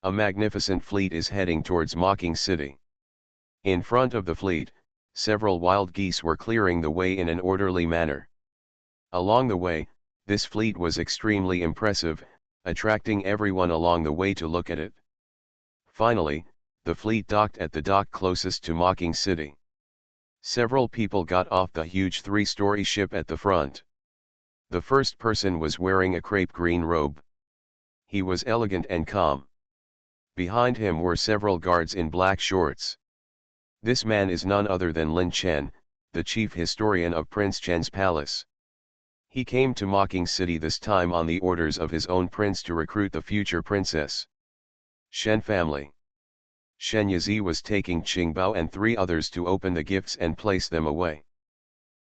a magnificent fleet is heading towards Mocking City. In front of the fleet, several wild geese were clearing the way in an orderly manner. Along the way, this fleet was extremely impressive, attracting everyone along the way to look at it. Finally, the fleet docked at the dock closest to Mocking City. Several people got off the huge three-story ship at the front. The first person was wearing a crepe green robe. He was elegant and calm. Behind him were several guards in black shorts. This man is none other than Lin Chen, the chief historian of Prince Chen's palace. He came to Mocking City this time on the orders of his own prince to recruit the future princess. Shen family. Shen Yazi was taking Qingbao and three others to open the gifts and place them away.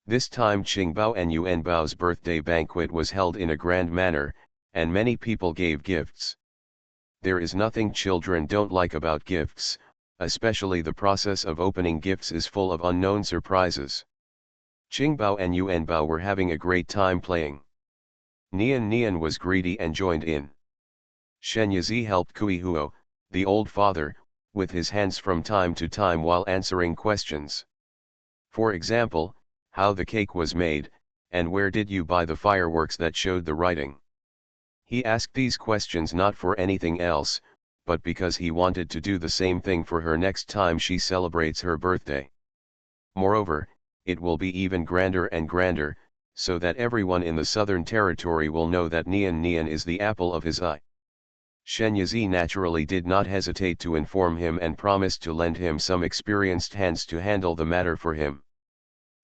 This time Qingbao and Yuanbao's birthday banquet was held in a grand manner, and many people gave gifts. There is nothing children don't like about gifts, especially the process of opening gifts is full of unknown surprises. Qingbao and Yuanbao were having a great time playing. Nian was greedy and joined in. Shen Yazi helped Kui Huo, the old father, with his hands from time to time while answering questions. For example, how the cake was made, and where did you buy the fireworks that showed the writing? He asked these questions not for anything else, but because he wanted to do the same thing for her next time she celebrates her birthday. Moreover, it will be even grander and grander, so that everyone in the Southern Territory will know that Nian is the apple of his eye. Shen Yazi naturally did not hesitate to inform him and promised to lend him some experienced hands to handle the matter for him.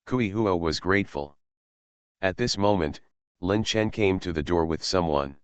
Kui Huo was grateful. At this moment, Lin Chen came to the door with someone.